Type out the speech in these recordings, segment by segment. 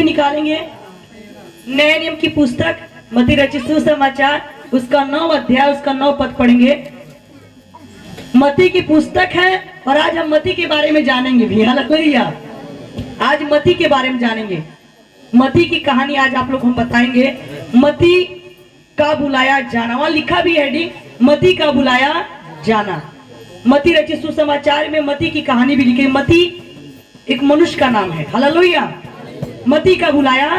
सभी निकालेंगे। नए नियम की पुस्तक मत्ती रचित सुसमाचार, उसका 9 अध्याय, उसका 9 पद पढ़ेंगे। मत्ती की पुस्तक है और आज हम मत्ती के बारे में जानेंगे भी। हालेलुया। आज मत्ती के बारे में जानेंगे। मत्ती की कहानी आज आप लोग हम बताएंगे। मत्ती का बुलाया जाना, वहां लिखा भी है डी, मत्ती का बुलाया जाना। मत्ती रचित सुसमाचार में मत्ती की कहानी भी लिखी। मत्ती एक मनुष्य का नाम है। हालेलुया। मत्ती का बुलाया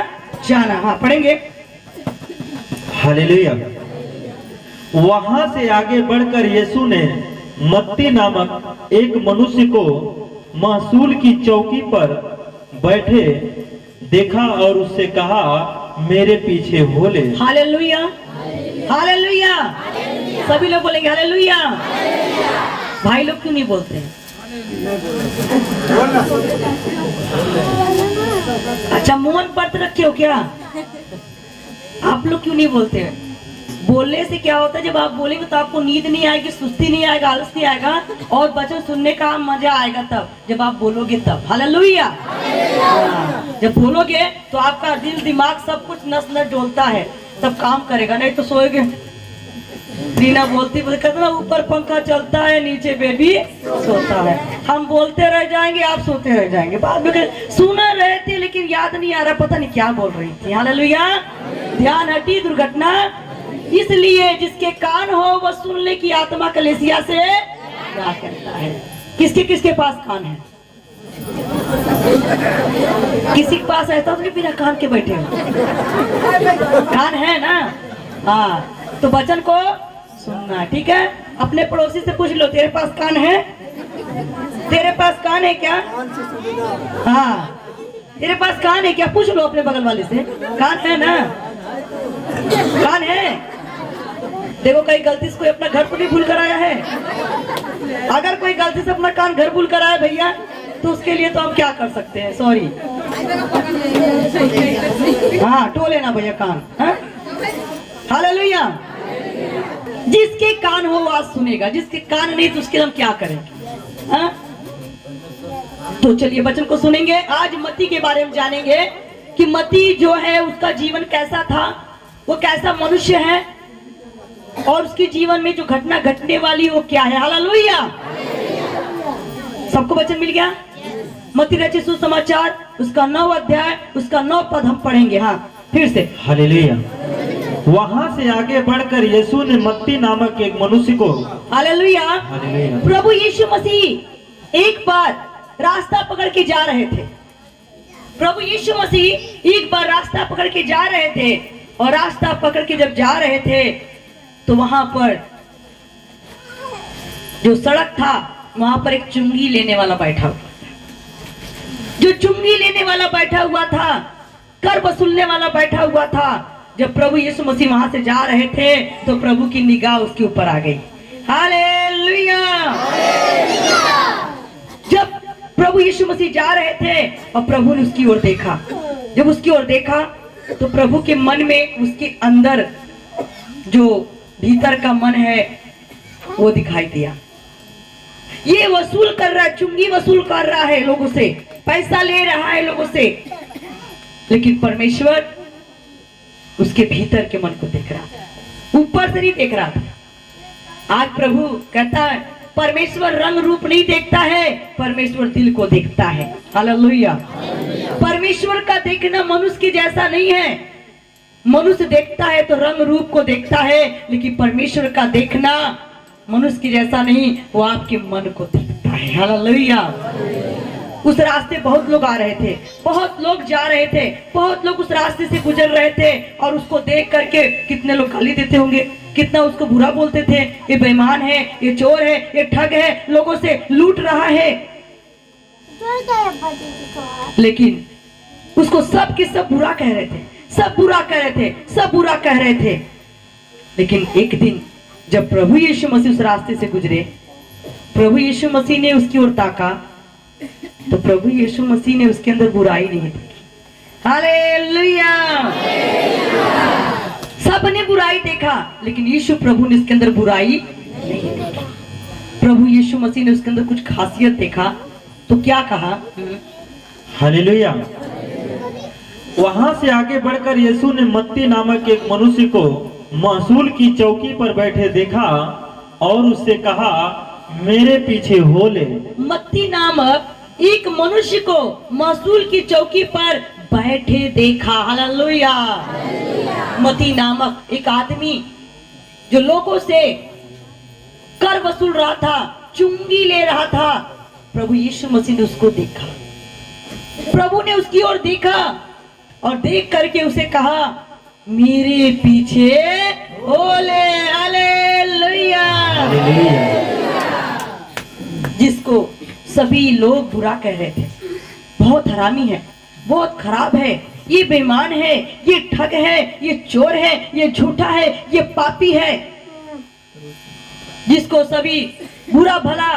जाना, हाँ पढ़ेंगे। हालेलुया। वहां से आगे बढ़कर यीशु ने मत्ती नामक एक मनुष्य को महसूल की चौकी पर बैठे देखा और उससे कहा, मेरे पीछे हो ले। Hallelujah, hallelujah. सभी लोग बोलेंगे हालेलुया। भाई लोग क्यों नहीं बोलते हैं? अच्छा, मौन व्रत रखे हो क्या आप लोग? क्यों नहीं बोलते हैं? बोलने से क्या होता है, जब आप बोलेंगे तो आपको नींद नहीं आएगी, सुस्ती नहीं आएगा, आलस नहीं आएगा और वचन सुनने का मजा आएगा तब जब आप बोलोगे तब। हालेलुया। जब बोलोगे तो आपका दिल दिमाग सब कुछ नस नस डोलता है, तब काम करेगा, नहीं तो सोएगे। रीना बोलती कहते ना, ऊपर पंखा चलता है नीचे बेबी सोता है। हम बोलते रह जाएंगे, आप सोते रह जाएंगे। बाद में सुना रहे थे लेकिन याद नहीं आ रहा, पता नहीं क्या बोल रही थी। हालेलुया। ध्यान हटी, दुर्घटना। इसलिए जिसके कान हो वह सुनने की आत्मा कलीसिया से क्या कहता है। किसके किसके पास कान है? किसी के पास ऐसा तो नहीं बिना कान के बैठे हो? कान है ना? हाँ, तो वचन को सुनना, ठीक है। अपने पड़ोसी से पूछ लो, तेरे पास कान है? तेरे पास कान है क्या? हाँ, तेरे पास कान है क्या? पूछ लो अपने बगल वाले से, कान है ना? कान है? देखो, कहीं गलती से कोई अपना घर तो नहीं भूल कर आया है? अगर कोई गलती से अपना कान घर भूल कर आया भैया, तो उसके लिए तो हम क्या कर सकते हैं? सॉरी। हाँ, टो लेना भैया कान। हालेलुया। जिसके कान हो आज सुनेगा, जिसके कान नहीं तो उसके हम क्या करेंगे? हाँ? तो चलिए वचन को सुनेंगे। आज मत्ती के बारे में जानेंगे कि मत्ती जो है उसका जीवन कैसा था, वो कैसा मनुष्य है और उसके जीवन में जो घटना घटने वाली वो क्या है। हालेलुया। सबको वचन मिल गया? मत्ती रचित सुसमाचार, उसका 9 अध्याय, उसका 9 पद हम पढ़ेंगे। हाँ, फिर से। हालेलुया। वहां से आगे बढ़कर यीशु ने मत्ती नामक एक मनुष्य को, हालेलुया, हालेलुया, प्रभु यीशु मसीह एक बार रास्ता पकड़ के जा रहे थे। प्रभु यीशु मसीह एक बार रास्ता पकड़ के जा रहे थे और रास्ता पकड़ के जब जा रहे थे तो वहां पर जो सड़क था वहां पर एक चुंगी लेने वाला बैठा हुआ था। जो चुंगी लेने वाला बैठा हुआ था, कर वसूलने वाला बैठा हुआ था। जब प्रभु यीशु मसीह वहां से जा रहे थे तो प्रभु की निगाह उसके ऊपर आ गई। हालेलुया। जब प्रभु यीशु मसीह जा रहे थे और प्रभु ने उसकी ओर देखा, जब उसकी ओर देखा तो प्रभु के मन में, उसके अंदर जो भीतर का मन है वो दिखाई दिया। ये वसूल कर रहा है, चुंगी वसूल कर रहा है लोगों से, पैसा ले रहा है लोगों से, लेकिन परमेश्वर उसके भीतर के मन को देख रहा था, ऊपर से नहीं देख रहा था। आज प्रभु कहता है परमेश्वर रंग रूप नहीं देखता है, परमेश्वर दिल को देखता है। हालेलुया। परमेश्वर का देखना मनुष्य के जैसा नहीं है। मनुष्य देखता है तो रंग रूप को देखता है, लेकिन परमेश्वर का देखना मनुष्य के जैसा नहीं, वो आपके मन को देखता है। हालेलुया। उस रास्ते बहुत लोग आ रहे थे, बहुत लोग जा रहे थे, बहुत लोग उस रास्ते से गुजर रहे थे और उसको देख करके कितने लोग गाली देते होंगे, कितना उसको बुरा बोलते थे, ये बेईमान है, ये चोर है, ये ठग है, लोगों से लूट रहा है। लेकिन उसको सब के सब बुरा कह रहे थे, सब बुरा कह रहे थे, सब बुरा कह रहे थे। लेकिन एक दिन जब प्रभु यीशु मसीह उस रास्ते से गुजरे, प्रभु यीशु मसीह ने उसकी ओर ताका तो प्रभु यीशु मसीह ने उसके अंदर बुराई नहीं देखी। हालेलुया। सबने बुराई देखा लेकिन यीशु प्रभु ने उसके अंदर बुराई नहीं देखी। प्रभु यीशु मसीह ने उसके अंदर कुछ खासियत देखा तो क्या कहा? हालेलुया। वहां से आगे बढ़कर यीशु ने मत्ती नामक एक मनुष्य को महसूल की चौकी पर बैठे देखा और उससे कहा, मेरे पीछे हो ले। मत्ती नामक एक मनुष्य को महसूल की चौकी पर बैठे देखा। हालेलुया। मत्ती नामक एक आदमी जो लोगों से कर वसूल रहा था, चुंगी ले रहा था, प्रभु यीशु मसीह ने उसको देखा। प्रभु ने उसकी ओर देखा और देख करके उसे कहा, मेरे पीछे हो ले। हालेलुया। जिसको सभी लोग बुरा कह रहे थे, बहुत हरामी है, बहुत खराब है, ये बेईमान है, ये ठग है, ये चोर है, ये झूठा है, ये पापी है, जिसको सभी बुरा भला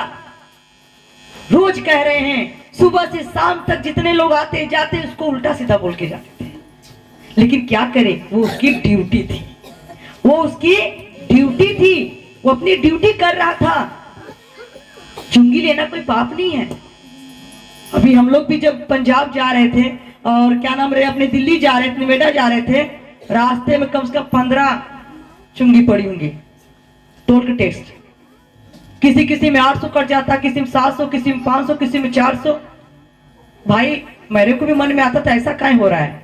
रोज कह रहे हैं, सुबह से शाम तक जितने लोग आते जाते उसको उल्टा सीधा बोल के जाते थे। लेकिन क्या करे, वो उसकी ड्यूटी थी, वो उसकी ड्यूटी थी, वो अपनी ड्यूटी कर रहा था। चुंगी लेना कोई पाप नहीं है। अभी हम लोग भी जब पंजाब जा रहे थे और क्या नाम रहे, अपने दिल्ली जा रहे थे, नोएडा जा रहे थे, रास्ते में कम से कम 15 चुंगी पड़ी होंगी, टोल के टेस्ट। किसी किसी में 800 कट जाता, किसी में 700, किसी में 500, किसी में 400। भाई मेरे को भी मन में आता था ऐसा काहे हो रहा है,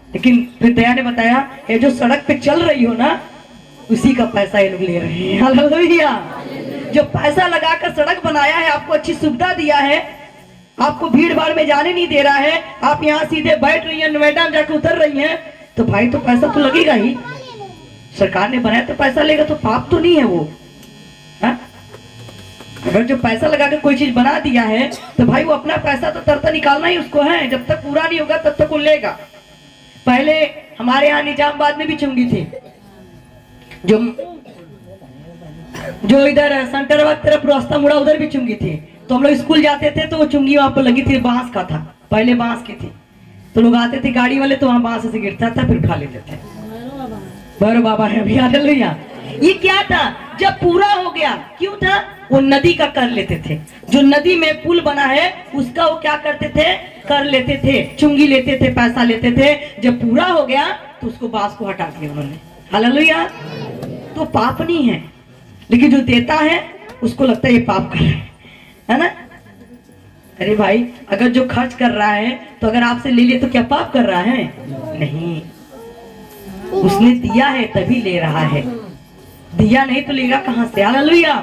लेकिन फिर दया ने बताया, ये जो सड़क पे चल रही हो ना, उसी का पैसा ये लोग ले रहे हैं। हालेलुया। जो पैसा लगाकर सड़क बनाया है, आपको अच्छी सुविधा दिया है, आपको भीड़ भाड़ में जाने नहीं दे रहा है, आप यहाँ सीधे बैठ रही हैं, नोएडा में जाकर उतर रही हैं, तो भाई तो पैसा तो लगेगा ही। सरकार ने बनाया तो पैसा लेगा, तो पाप तो नहीं है वो। हा? अगर जो पैसा लगाकर कोई चीज बना दिया है तो भाई वो अपना पैसा तो तरता निकालना ही उसको है, जब तक पूरा नहीं होगा तब तक वो लेगा। पहले हमारे यहाँ निजामाबाद में भी चुंगी थी, जो इधर सेंटर तरफ रास्ता मुड़ा उधर भी चुंगी थी। तो हम लोग स्कूल जाते थे तो वो चुंगी वहां पर लगी थी, बांस का था, पहले बांस की थी। तो लोग आते थे गाड़ी वाले, तो वहां बांस से गिरता था, फिर उठा लेते थे। भैरव बाबा है अभी। हालेलुया। ये क्या था, जब पूरा हो गया, क्यों था, वो नदी का कर लेते थे। जो नदी में पुल बना है उसका वो क्या करते थे, कर लेते थे, चुंगी लेते थे, पैसा लेते थे। जब पूरा हो गया तो उसको बांस को हटा दिया उन्होंने। हालेलुया। तो पाप नहीं है, लेकिन जो देता है उसको लगता है ये पाप कर रहा है ना। अरे भाई, अगर जो खर्च कर रहा है तो अगर आपसे ले लिए तो क्या पाप कर रहा है? नहीं, उसने दिया है तभी ले रहा है, दिया नहीं तो लेगा कहां से। हालेलुया।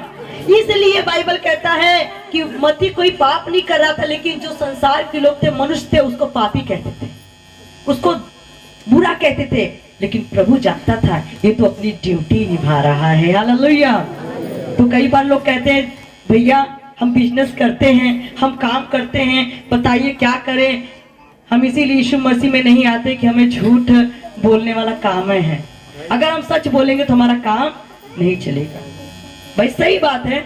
इसलिए बाइबल कहता है कि मत्ती कोई पाप नहीं कर रहा था, लेकिन जो संसार के लोग थे, मनुष्य थे, उसको पापी कहते थे, उसको बुरा कहते थे। लेकिन प्रभु जानता था ये तो अपनी ड्यूटी निभा रहा है। हालेलुया। तो कई बार लोग कहते हैं, भैया हम बिजनेस करते हैं, हम काम करते हैं, बताइए क्या करें। हम इसीलिए यीशु मसीह में नहीं आते कि हमें झूठ बोलने वाला काम है। अगर हम सच बोलेंगे तो हमारा काम नहीं चलेगा। भाई सही बात है,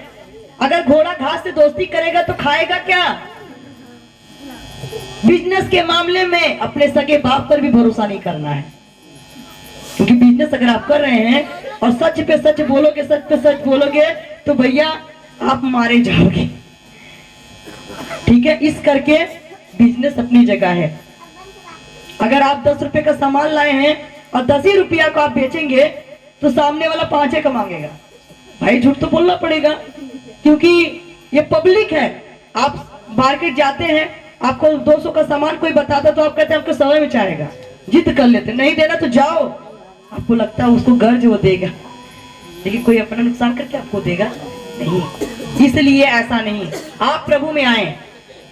अगर घोड़ा घास से दोस्ती करेगा तो खाएगा क्या? बिजनेस के मामले में अपने सगे बाप पर भी भरोसा नहीं करना है, क्योंकि बिजनेस अगर आप कर रहे हैं और सच पे सच बोलोगे, सच पे सच बोलोगे, तो भैया आप मारे जाओगे। ठीक है, इस करके बिजनेस अपनी जगह है। अगर आप 10 रुपए का सामान लाए हैं और 10 ही रुपया को आप बेचेंगे तो सामने वाला 5 का मांगेगा। भाई झूठ तो बोलना पड़ेगा, क्योंकि ये पब्लिक है। आप मार्केट जाते हैं, आपको 200 का सामान कोई बताता तो आप कहते हैं आपको 100 में चाहेगा, जिद कर लेते, नहीं देना तो जाओ। आपको लगता है उसको गर्ज वो देगा, लेकिन कोई अपना नुकसान करके आपको देगा नहीं। इसलिए ऐसा नहीं, आप प्रभु में आए,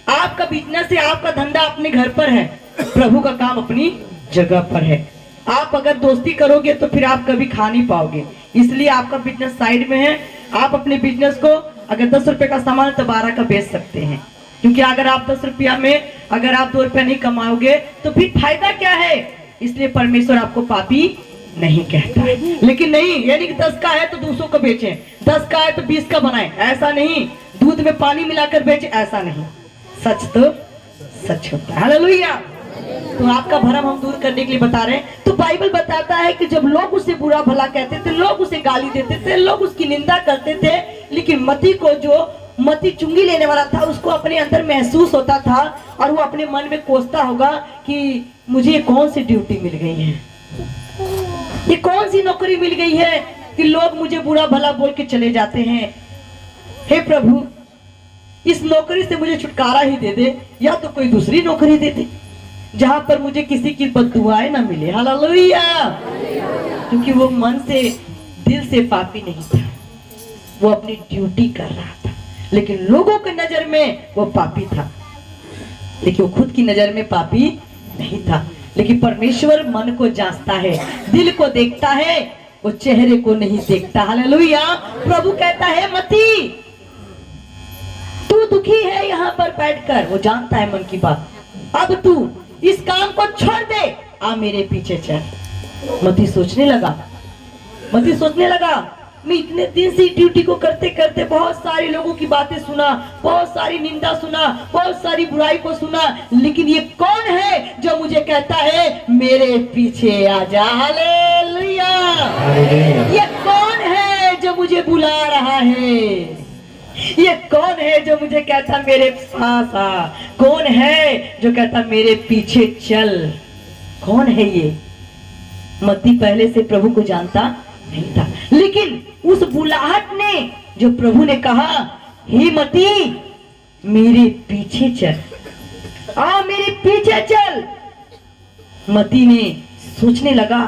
आपका बिजनेस है, आपका धंधा अपने घर पर है, प्रभु का काम अपनी जगह पर है। आप अगर दोस्ती करोगे तो फिर आप कभी खा नहीं पाओगे, इसलिए आपका बिजनेस साइड में है। आप अपने बिजनेस को अगर 10 रुपए का सामान तो 12 का बेच सकते हैं, क्योंकि अगर आप 10 रुपया में अगर आप 2 रुपया नहीं कमाओगे तो फिर फायदा क्या है। इसलिए परमेश्वर आपको पापी नहीं कहता है। लेकिन नहीं, यानी कि 10 का है तो 200 को बेचें, 10 का है तो 20 का बनाए, ऐसा नहीं। दूध में पानी मिलाकर बेचे, ऐसा नहीं। सच तो सच होता है। हालेलुया। तो आपका भरम हम दूर करने के लिए बता रहे हैं। तो बाइबल बताता है कि जब लोग उसे बुरा भला कहते थे, लोग उसे गाली देते थे, लोग उसकी निंदा करते थे, लेकिन मत्ती को, जो मत्ती चुंगी लेने वाला था, उसको अपने अंदर महसूस होता था और वो अपने मन में कोसता होगा कि मुझे ये कौन सी ड्यूटी मिल गई है, ये कौन सी नौकरी मिल गई है कि लोग मुझे बुरा भला बोल के चले जाते हैं। हे प्रभु, इस नौकरी से मुझे छुटकारा ही दे दे, या तो कोई दूसरी नौकरी दे दे जहां पर मुझे किसी की बद्दुआएं ना मिले। हालेलुया। क्योंकि वो मन से, दिल से पापी नहीं था, वो अपनी ड्यूटी कर रहा था, लेकिन लोगों की नजर में वो पापी था, लेकिन वो खुद की नजर में पापी नहीं था। लेकिन परमेश्वर मन को जांचता है, दिल को देखता है, वो चेहरे को नहीं देखता। हालेलुया। प्रभु कहता है मती, तू दुखी है यहाँ पर बैठकर, वो जानता है मन की बात। अब तू इस काम को छोड़ दे, आ मेरे पीछे चल। मती सोचने लगा, मैं इतने दिन से ड्यूटी को करते करते बहुत सारे लोगों की बातें सुना, बहुत सारी निंदा सुना, बहुत सारी बुराई को सुना, लेकिन ये कौन है जो मुझे कहता है मेरे पीछे आ जा। हालेलुया। ये कौन है जो मुझे बुला रहा है, ये कौन है जो मुझे कहता मेरे पास आ, कौन है जो कहता मेरे पीछे चल, कौन है ये? मत्ती पहले से प्रभु को जानता नहीं था, लेकिन उस बुलाहट ने जो प्रभु ने कहा, हे मती मेरे पीछे चल, आ मेरे पीछे चल। मती ने सोचने लगा,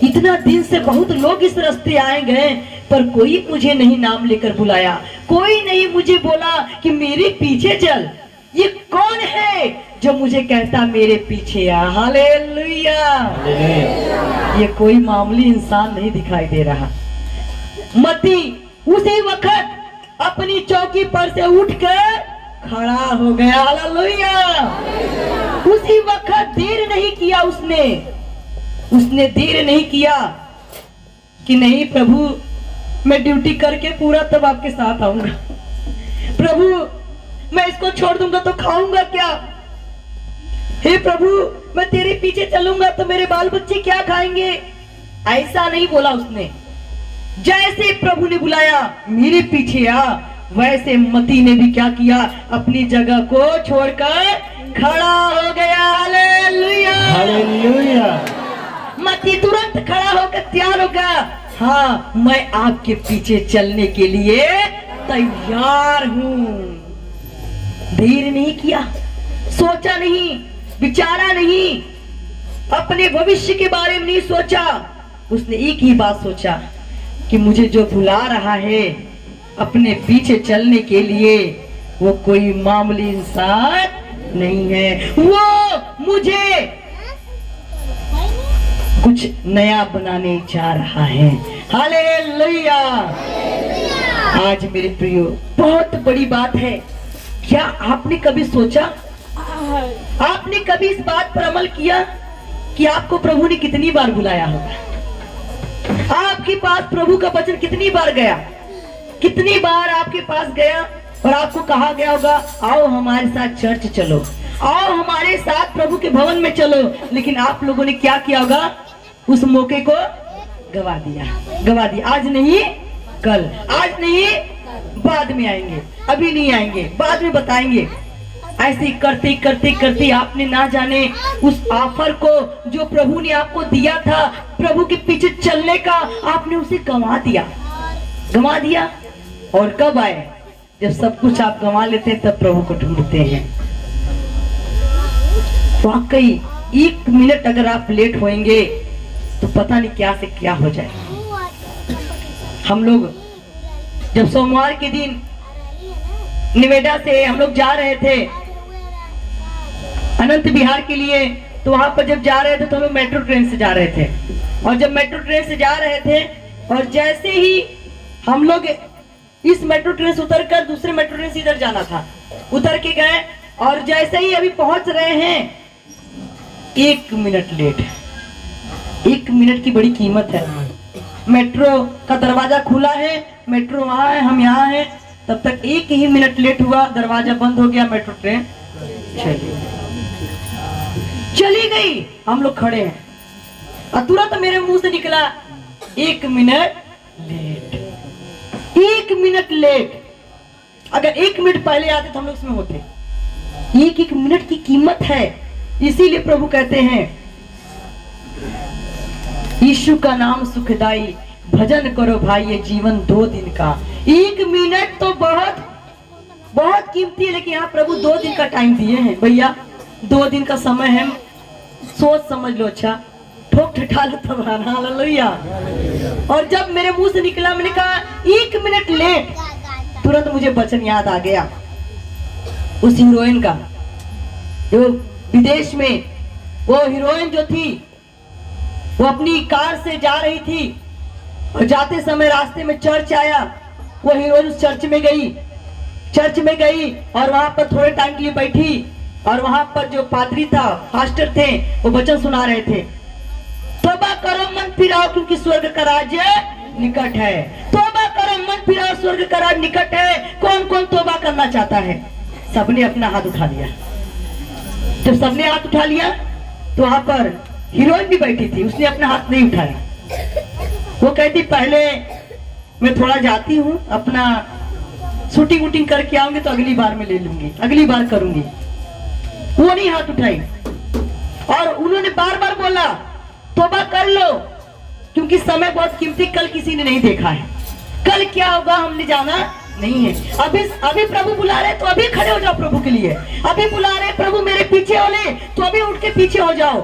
इतना दिन से बहुत लोग इस रास्ते आए गए, पर कोई मुझे नहीं नाम लेकर बुलाया, कोई नहीं मुझे बोला कि मेरे पीछे चल। ये कौन है जो मुझे कहता मेरे पीछे आ। हालेलुया। ये कोई मामूली इंसान नहीं दिखाई दे रहा। मती उसी वक्त अपनी चौकी पर से उठकर खड़ा हो गया। हालेलुया। उसी वक्त देर नहीं किया उसने देर नहीं किया कि नहीं प्रभु, मैं ड्यूटी करके पूरा तब आपके साथ आऊंगा। प्रभु, मैं इसको छोड़ दूंगा तो खाऊंगा क्या? हे प्रभु, मैं तेरे पीछे चलूंगा तो मेरे बाल बच्चे क्या खाएंगे? ऐसा नहीं बोला उसने। जैसे प्रभु ने बुलाया मेरे पीछे आ, वैसे मती ने भी क्या किया, अपनी जगह को छोड़कर खड़ा हो गया। हालेलुया। हालेलुया। मती तुरंत खड़ा होकर तैयार हो गया, हाँ मैं आपके पीछे चलने के लिए तैयार हूं। देर नहीं किया, सोचा नहीं, विचारा नहीं, अपने भविष्य के बारे में नहीं सोचा। उसने एक ही बात सोचा कि मुझे जो बुला रहा है अपने पीछे चलने के लिए, वो कोई मामूली इंसान नहीं है, वो मुझे कुछ नया बनाने जा रहा है। हालेलुया। आज मेरे प्रियो, बहुत बड़ी बात है। क्या आपने कभी सोचा, आपने कभी इस बात पर अमल किया कि आपको प्रभु ने कितनी बार बुलाया होगा? आपके पास प्रभु का वचन कितनी बार गया, कितनी बार आपके पास गया और आपको कहा गया होगा, आओ हमारे साथ चर्च चलो, आओ हमारे साथ प्रभु के भवन में चलो, लेकिन आप लोगों ने क्या किया होगा? उस मौके को गवा दिया। आज नहीं कल, आज नहीं बाद में आएंगे, अभी नहीं आएंगे, बाद में बताएंगे। ऐसे करते करते करते आपने ना जाने उस ऑफर को जो प्रभु ने आपको दिया था, प्रभु के पीछे चलने का, आपने उसे गंवा दिया। और कब आए? जब सब कुछ आप गंवा लेते हैं तब प्रभु को ढूंढते हैं। वाकई 1 मिनट अगर आप लेट होंगे तो पता नहीं क्या से क्या हो जाए। हम लोग जब सोमवार के दिन निवेदा से हम लोग जा रहे थे अनंत विहार के लिए, तो वहां पर जब जा रहे थे तो हम लोग मेट्रो ट्रेन से जा रहे थे। और जब मेट्रो ट्रेन से जा रहे थे और जैसे ही हम लोग इस मेट्रो ट्रेन से उतरकर दूसरे मेट्रो ट्रेन से इधर जाना था, उतर के गए और जैसे ही अभी पहुंच रहे हैं, 1 मिनट लेट। 1 मिनट की बड़ी कीमत है। मेट्रो का दरवाजा खुला है, मेट्रो वहां है, हम यहाँ हैं, तब तक 1 ही मिनट लेट हुआ, दरवाजा बंद हो गया, मेट्रो ट्रेन चली गई। हम लोग खड़े हैं और तुरंत मेरे मुंह से निकला 1 मिनट लेट। 1 minute late. अगर 1 मिनट पहले आते तो हम लोग इसमें होते। 1 मिनट की कीमत है। इसीलिए प्रभु कहते हैं यीशु का नाम सुखदाई, भजन करो भाई ये जीवन 2 दिन का। 1 मिनट तो बहुत बहुत कीमती है, लेकिन यहाँ प्रभु 2 दिन का टाइम दिए हैं। भैया 2 दिन का समय है, सोच समझ लो, अच्छा ठोक ठठा लो तब आना। हालेलुया। और जब मेरे मुंह से निकला, मैंने कहा 1 मिनट लेट, तुरंत मुझे वचन याद आ गया उस हीरोइन का, जो विदेश में वो हीरोइन जो थी, वो अपनी कार से जा रही थी और जाते समय रास्ते में चर्च आया। वो हीरोइन उस चर्च में गई और वहां पर थोड़े टाइम के लिए बैठी, और वहां पर जो पादरी था, पास्टर थे, वो वचन सुना रहे थे, तौबा करो मन फिराओ क्योंकि स्वर्ग का राज्य निकट है। तौबा करो मन फिराओ, स्वर्ग का राज्य निकट है। कौन कौन तौबा करना चाहता है? सबने अपना हाथ उठा लिया। जब सबने हाथ उठा लिया तो वहां पर हीरोइन भी बैठी थी, उसने अपना हाथ नहीं उठाया। वो कहती पहले मैं थोड़ा जाती हूँ, अपना शूटिंग वूटिंग करके आऊंगी तो अगली बार मैं ले लूंगी, अगली बार करूंगी। वो नहीं हाथ उठाई और उन्होंने बार बार बोला तौबा कर लो क्योंकि समय बहुत कीमती, कल किसी ने नहीं देखा है, कल क्या होगा हमने जाना नहीं है। अभी प्रभु बुला रहे तो अभी खड़े हो जाओ प्रभु के लिए। अभी बुला रहे प्रभु मेरे पीछे हो ले तो अभी उठ के पीछे हो जाओ,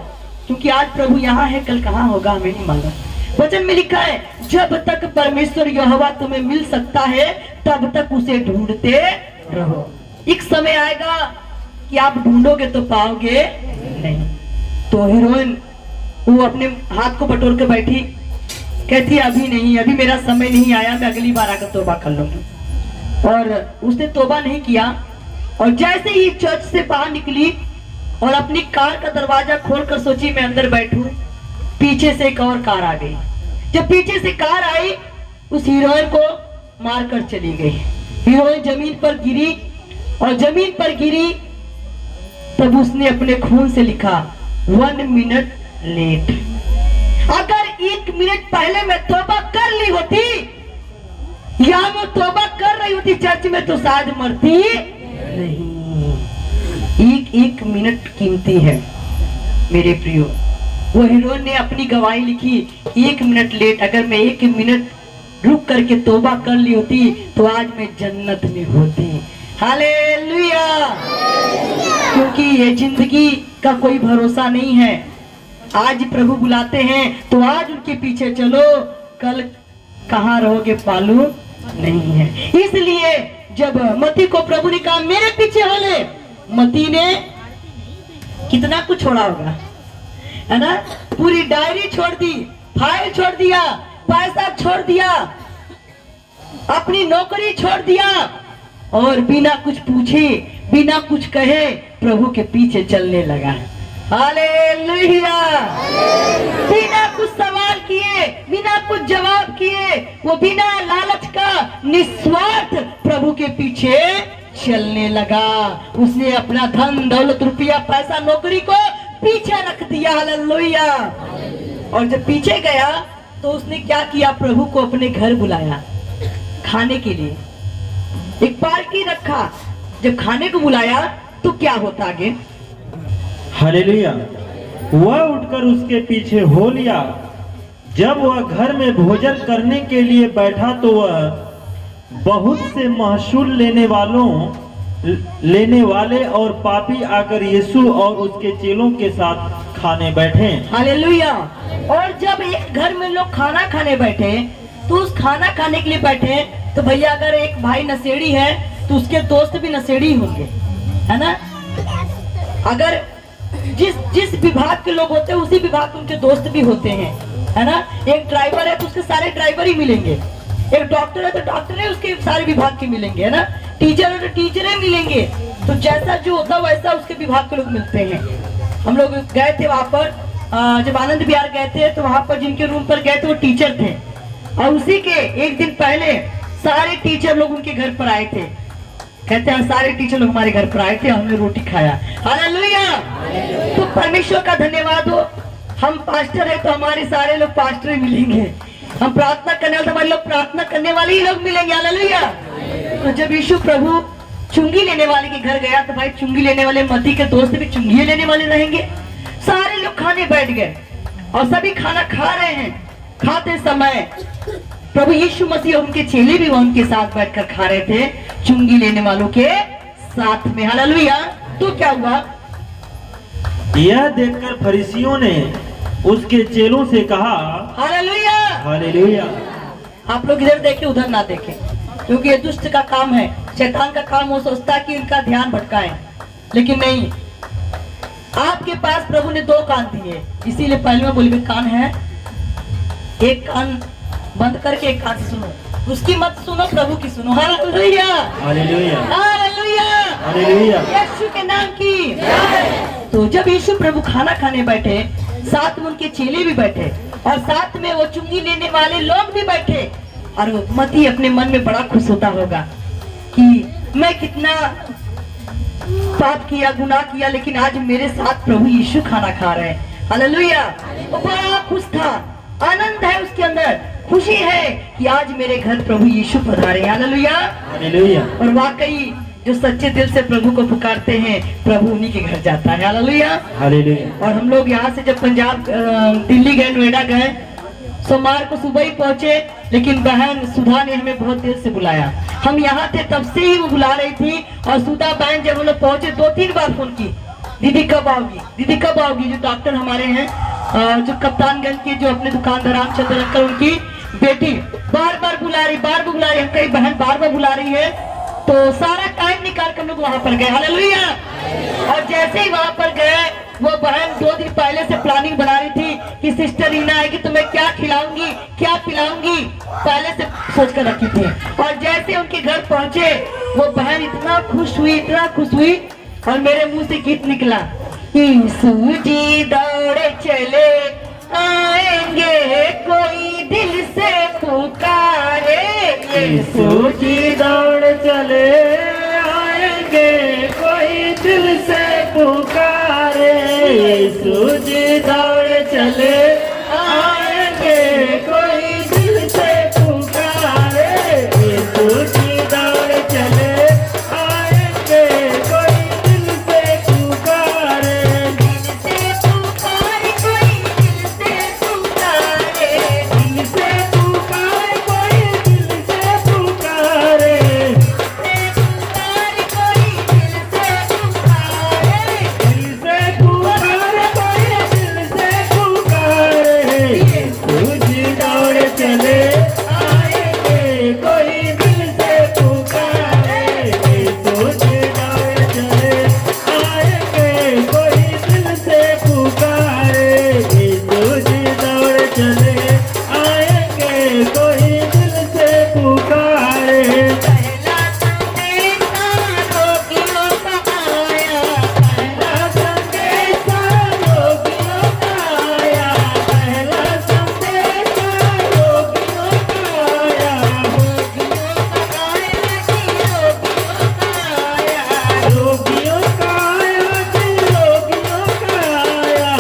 क्योंकि आज प्रभु यहाँ है, कल कहाँ होगा हमें नहीं मालूम। वचन में लिखा है जब तक परमेश्वर यहोवा तुम्हें मिल सकता है तब तक उसे ढूंढते रहो। एक समय आएगा कि आप ढूंढोगे तो पाओगे नहीं। तो हीरोइन वो अपने हाथ को बटोर के बैठी, कहती अभी नहीं, अभी मेरा समय नहीं आया, मैं अगली बार आकर तौबा कर लूंगी। और उसने तौबा नहीं किया और जैसे ही चर्च से बाहर निकली और अपनी कार का दरवाजा खोलकर सोची मैं अंदर बैठूं, पीछे से एक और कार आ गई। जब पीछे से कार आई, उस हीरोइन को मारकर चली गई। हीरोइन जमीन पर गिरी और जमीन पर गिरी तब उसने अपने खून से लिखा 1 मिनट लेट। अगर 1 मिनट पहले मैं तौबा कर ली होती या मैं तौबा कर रही होती चर्च में तो शायद मरती नहीं। एक मिनट कीमती है मेरे प्रियो। वो हीरोइन ने अपनी गवाही लिखी 1 मिनट लेट। अगर मैं 1 मिनट रुक करके तौबा कर ली होती तो आज मैं जन्नत में होती। हालेलुया। क्योंकि ये जिंदगी का कोई भरोसा नहीं है। आज प्रभु बुलाते हैं तो आज उनके पीछे चलो, कल कहाँ रहोगे मालूम नहीं है। इसलिए जब मती को प्रभु ने कहा मेरे पीछे हो ले, मती ने कितना कुछ छोड़ा होगा, है ना? पूरी डायरी छोड़ दी, फाइल छोड़ दिया, पैसा छोड़ दिया, अपनी नौकरी छोड़ दिया और बिना कुछ पूछे, बिना कुछ कहे प्रभु के पीछे चलने लगा। हालेलुया। बिना कुछ सवाल किए, बिना कुछ जवाब किए, वो बिना लालच का निस्वार्थ प्रभु के पीछे चलने लगा। उसने अपना धन दौलत रुपया पैसा नौकरी को पीछे रख दिया। हालेलुया। और जब पीछे गया तो उसने क्या किया, प्रभु को अपने घर बुलाया खाने के लिए, एक पार्टी रखा। जब खाने को बुलाया तो क्या होता आगे? हालेलुया। वह उठकर उसके पीछे हो लिया। जब वह घर में भोजन करने के लिए बैठा तो वह बहुत से महसूल लेने वाले और पापी आकर यीशु और उसके चेलों के साथ खाने बैठे। हालेलुया। और जब एक घर में लोग खाना खाने बैठे तो उस खाना खाने के लिए बैठे तो भैया अगर एक भाई नशेड़ी है तो उसके दोस्त भी नशेड़ी होंगे, है ना? अगर जिस विभाग के लोग होते हैं उसी विभाग के उनके दोस्त भी होते हैं, है ना? एक ड्राइवर है तो उसके सारे ड्राइवर ही मिलेंगे, एक डॉक्टर है तो डॉक्टर है उसके सारे विभाग के मिलेंगे, है ना? टीचर है तो टीचर ही मिलेंगे। तो जैसा जो होता वैसा उसके विभाग के लोग मिलते हैं। हम लोग गए थे वहां पर, जब आनंद विहार गए थे तो वहां पर जिनके रूम पर गए थे वो टीचर थे और उसी के एक दिन पहले सारे टीचर लोग उनके घर पर आए थे। कहते हैं सारे टीचर लोग हमारे घर पर आए थे, हमने रोटी खाया। हालेलुया। तो परमेश्वर का धन्यवाद हो। हम पास्टर है तो हमारे सारे लोग पास्टर ही मिलेंगे, हम प्रार्थना करने वाले हमारे लोग प्रार्थना करने वाले ही लोग मिलेंगे। हालेलुया। तो जब यीशु प्रभु चुंगी लेने वाले के घर गया तो भाई चुंगी लेने वाले मती के दोस्त भी चुंगी लेने वाले रहेंगे। सारे लोग खाने बैठ गए और सभी खाना खा रहे हैं। खाते समय प्रभु यीशु मसीह और उनके चेले भी उनके साथ बैठकर खा रहे थे, चुंगी लेने वालों के साथ में। हालेलुया। तो क्या हुआ? यह देखकर फरीसियों ने उसके चेलों से कहा, हालेलुया। हालेलुया। आप लोग इधर देखें उधर ना देखें, क्योंकि ये दुष्ट का काम है, शैतान का काम। वो सोचता कि इनका ध्यान भटकाए, लेकिन नहीं। आपके पास प्रभु ने 2 कान दिए, इसीलिए पहले में बोले कान है, एक कान बंद करके एक कान से सुनो, उसकी मत सुनो, प्रभु की सुनो। Hallelujah, hallelujah, hallelujah, hallelujah. यीशु के नाम की। तो जब यीशु प्रभु खाना खाने बैठे, साथ में उनके चेले भी बैठे और साथ में वो चुंगी लेने वाले लोग भी बैठे, और वो मती अपने मन में बड़ा खुश होता होगा कि मैं कितना पाप किया, गुनाह किया, लेकिन आज मेरे साथ प्रभु यीशु खाना खा रहे हैं। हालेलुया। वो बड़ा खुश था, आनंद है उसके अंदर, खुशी है कि आज मेरे घर प्रभु यीशु पधारे। Hallelujah, hallelujah. और वाकई जो सच्चे दिल से प्रभु को पुकारते हैं, प्रभु उन्हीं के घर जाता है। Hallelujah, hallelujah. और हम लोग यहाँ से जब पंजाब दिल्ली गए, नोएडा गए, सोमवार को सुबह ही पहुंचे, लेकिन बहन सुधा ने हमें बहुत देर से बुलाया। हम यहाँ थे तब से ही वो बुला रही थी, और सुधा बहन जब हम लोग पहुंचे 2-3 बार फोन की, दीदी कब आओगी, दीदी कब आओगी। जो डॉक्टर हमारे हैं, जो कप्तानगंज के जो अपने दुकानदार रामचंद्र अंकल, उनकी बेटी बार बार बुला रही, हम कई बहन बार बार बुला रही है, तो सारा टाइम निकाल कर लोग वहां पर गए। हालेलुया। और जैसे ही वहां पर गए, वो बहन 2 दिन पहले से प्लानिंग बना रही थी कि सिस्टर रीना आएगी तो मैं क्या खिलाऊंगी, क्या पिलाऊंगी, पहले से सोच कर रखी थी। और जैसे उनके घर पहुंचे, वो बहन इतना खुश हुई, इतना खुश हुई, और मेरे मुंह से गीत निकला, यीशु जी दौड़े चले आएंगे, कोई दिल से पुकारे, यीशु जी दौड़ चले आएंगे, कोई दिल से पुकारे। यीशु जी दौड़ चले आएंगे, कोई दिल से पुकारे। यीशु जी दौड़ चले आएंगे, कोई दिल से पुकारे। दिल से पुकारे, कोई दिल से पुकारे, दिल से पुकारे, कोई दिल से पुकारे। कोई दिल से पुकारे, दिल से पुकारे, कोई दिल से पुकारे। यीशु जी दौड़ चले आएंगे, कोई दिल से पुकारे। यीशु जी दौड़ चले आएंगे, कोई दिल से पुकारे। यीशु जी दौड़ चले आएंगे, कोई दिल से पुकारे। पहला संदेशा रोगियों का आया, पहला संदेशा रोगियों का आया, पहला संदेशा रोगियों का आया। रोगियों का आया कि रोगियों का आया।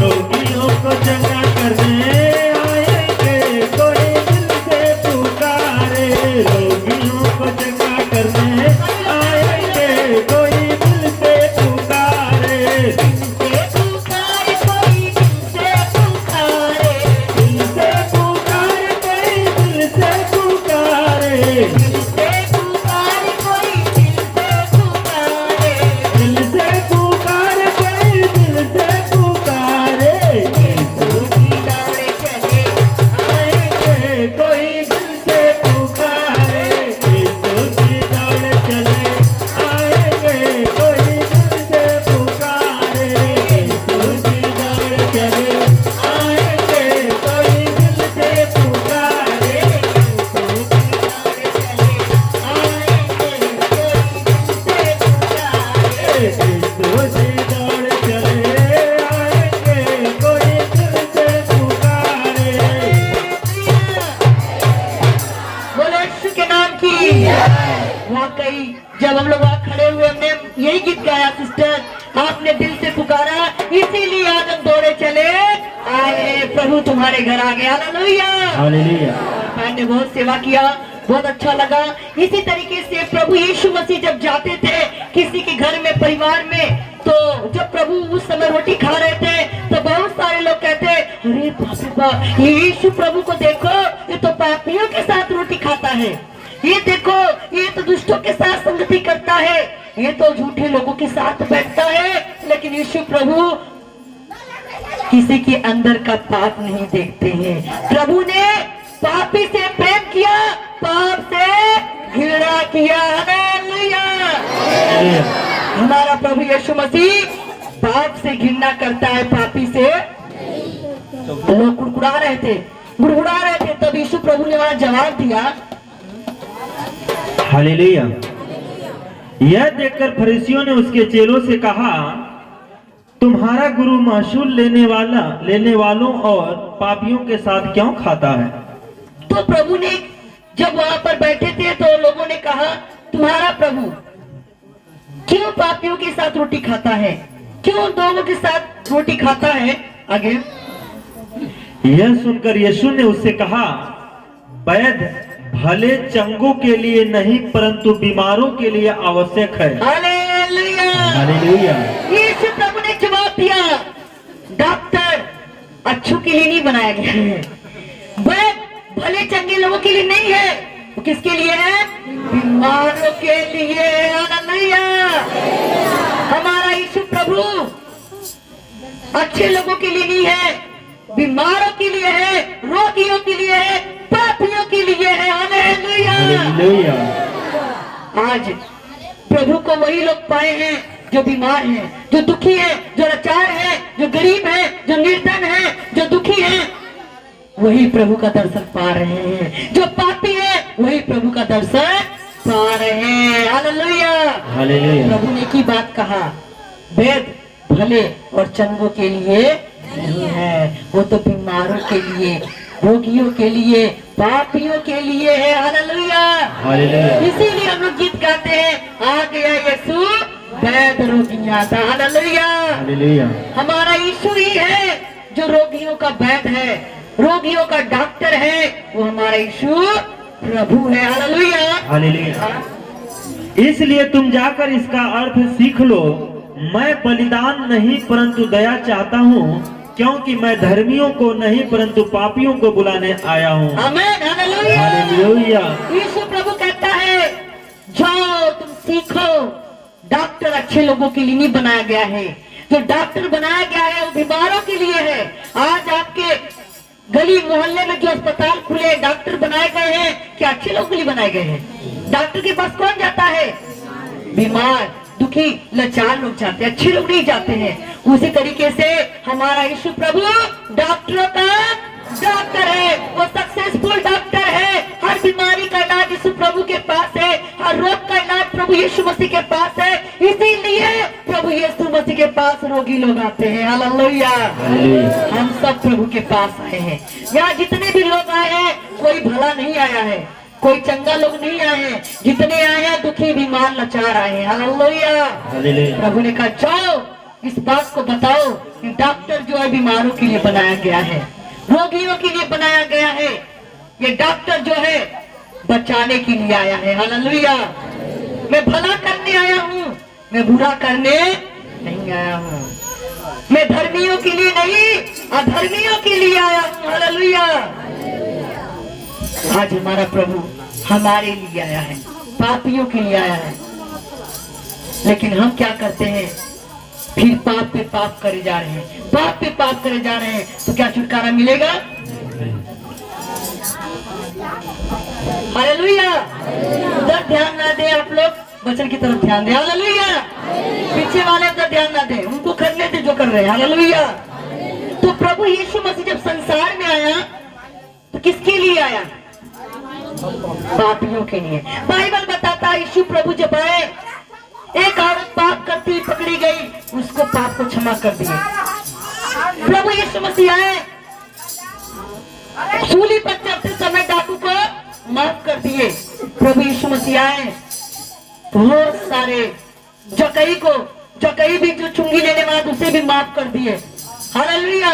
रोगियों को चंगा करने आएंगे, कोई दिल से पुकारे। रोगियों को चंगा करने आएंगे, कोई दिल से पुकारे। दिल से पुकारे, कोई दिल से पुकारे। दिल से पुकारे, कोई दिल से पुकारे। दिल से पुकारे, कोई दिल से पुकारे। दिल से पुकारे, कोई दिल से पुकारे। यीशु जी दौड़े चले आएंगे, कोई दिल से पुकारे। यीशु जी दौड़े चले आएंगे, कोई दिल से पुकारे। यीशु जी दौड़े चले आएंगे, कोई दिल से पुकारे। यीशु जी दौड़े चले आएंगे, कोई दिल से पुकारे। यीशु जी दौड़ चले आएंगे, कोई दिल से पुकारे। बोले यीशु के नाम की। वाकई जब हम लोग वहाँ खड़े हुए, हमने यही गीत गाया सिस्टर, आपने दिल से पुकारा, इसीलिए आज हम दौड़े चले आए। प्रभु तुम्हारे घर आ गया। हालेलुया। हालेलुया। मैंने बहुत सेवा किया, बहुत अच्छा लगा। इसी तरीके से प्रभु यीशु मसीह जब जाते थे किसी के घर में, परिवार में, तो जब प्रभु उस समय रोटी खा रहे थे तो बहुत सारे लोग कहते, अरे बाप रे बाप, ये यीशु प्रभु को देखो, ये तो पापियों के साथ रोटी खाता है। ये देखो, ये तो दुष्टों के साथ संगति करता है, ये तो झूठे लोगों के साथ बैठता है। लेकिन यीशु प्रभु किसी के अंदर का पाप नहीं देखते हैं। प्रभु ने पापी से प्रेम किया, पाप से घृणा किया। हालेलुया। हमारा प्रभु यीशु मसीह पाप से घृणा करता है, पापी से। लोग गुड़गुड़ा रहे थे, तब यीशु प्रभु ने वहां जवाब दिया। हालेलुया। यह देखकर फरीसियों ने उसके चेलों से कहा, तुम्हारा गुरु महसूल लेने वालों और पापियों के साथ क्यों खाता है? तो प्रभु ने जब वहां पर बैठे थे तो लोगों ने कहा, तुम्हारा प्रभु क्यों पापियों के साथ रोटी खाता है, क्यों दोनों के साथ रोटी खाता है? आगे यह सुनकर यीशु ने उससे कहा, वैद्य भले चंगों के लिए नहीं परंतु बीमारों के लिए आवश्यक है। हालेलुया। हालेलुया। यीशु प्रभु ने जवाब दिया, डॉक्टर अच्छों के लिए नहीं बनाया गया है, वैद्य भले चंगे लोगों के लिए नहीं है, वो किसके लिए है? बीमारों के लिए। हालेलुया। हमारा यीशु प्रभु अच्छे लोगों के लिए नहीं है, बीमारों के लिए है, रोगियों के लिए है, पापियों के लिए है। हालेलुया। हालेलुया। आज प्रभु को वही लोग पाए हैं जो बीमार हैं, जो दुखी हैं, जो लाचार हैं, जो गरीब हैं, जो निर्धन हैं, जो दुखी हैं, वही प्रभु का दर्शन पा रहे हैं। जो पापी है वही प्रभु का दर्शन पा रहे हैं। हालेलुया। हालेलुया। प्रभु ने की बात कहा, वेद भले और चंगों के लिए नहीं है, वो तो बीमारों के लिए, रोगियों के लिए, पापियों के लिए है। हालेलुया। हालेलुया। इसीलिए हम लोग गीत गाते हैं, आ गया यीशु वैद रोगियां था। हालेलुया। हालेलुया। हमारा यीशु ही है जो रोगियों का वैद है, रोगियों का डॉक्टर है, वो हमारा यीशु प्रभु है। हालेलुया। हालेलुया। इसलिए तुम जाकर इसका अर्थ सीख लो, मैं बलिदान नहीं परंतु दया चाहता हूँ, क्योंकि मैं धर्मियों को नहीं परंतु पापियों को बुलाने आया हूँ। आमीन। हालेलुया। हालेलुया। यीशु प्रभु कहता है, जाओ तुम सीखो। डॉक्टर अच्छे लोगों के लिए नहीं बनाया गया है, जो डॉक्टर बनाया गया है वो बीमारों के लिए है। आज आपके गली मोहल्ले में जो अस्पताल खुले, डॉक्टर बनाए गए हैं, क्या अच्छे लोगों के लिए बनाए गए हैं? डॉक्टर के पास कौन जाता है? बीमार, दुखी, लाचार लोग जाते हैं, अच्छे लोग नहीं जाते हैं। उसी तरीके से हमारा यीशु प्रभु डॉक्टरों का डॉक्टर है, वो सक्सेसफुल डॉक्टर है। हर बीमारी का इलाज यीशु प्रभु के पास है, हर रोग का इलाज प्रभु यीशु मसीह के पास है। इसीलिए प्रभु यीशु मसीह के पास रोगी लोग आते हैं। हालेलुया। हम सब प्रभु के पास आए हैं। यहाँ जितने भी लोग आए हैं, कोई भला नहीं आया है, कोई चंगा लोग नहीं आए हैं, जितने आए हैं दुखी, बीमार, लाचार आए हैं। हालेलुया। प्रभु ने कहा, जाओ इस बात को बताओ कि डॉक्टर जो है बीमारों के लिए बनाया गया है, रोगियों के लिए बनाया गया है। ये डॉक्टर जो है बचाने के लिए आया है। हालेलुया। मैं भला करने आया हूँ, मैं बुरा करने नहीं आया हूँ। मैं धर्मियों के लिए नहीं, अधर्मियों के लिए आया हूँ। हालेलुया। आज हमारा प्रभु हमारे लिए आया है, पापियों के लिए आया है। लेकिन हम क्या करते हैं? फिर पाप पे पाप करे जा रहे हैं, पाप पे पाप करे जा रहे हैं। तो क्या छुटकारा मिलेगा? हालेलुया। उधर ध्यान ना दें आप लोग, वचन की तरफ ध्यान दें। हालेलुया। पीछे वाले उधर ध्यान ना दें, उनको करने दे जो कर रहे हैं। हालेलुया। तो प्रभु यीशु मसीह जब संसार में आया तो किसके लिए आया? पापियों के लिए। बाइबल बताता है यीशु प्रभु जब आए, एक औरत पाप करती हुई पकड़ी गई, उसको पाप को क्षमा कर दिए। प्रभु यीशु मसीह आए, सूली पर चढ़ते समय डाकू को माफ कर दिए। प्रभु यीशु मसीह आए, बहुत सारे जकई को जो कहीं भी जो चुंगी लेने वाला उसे भी माफ कर दिए। हालेलुया।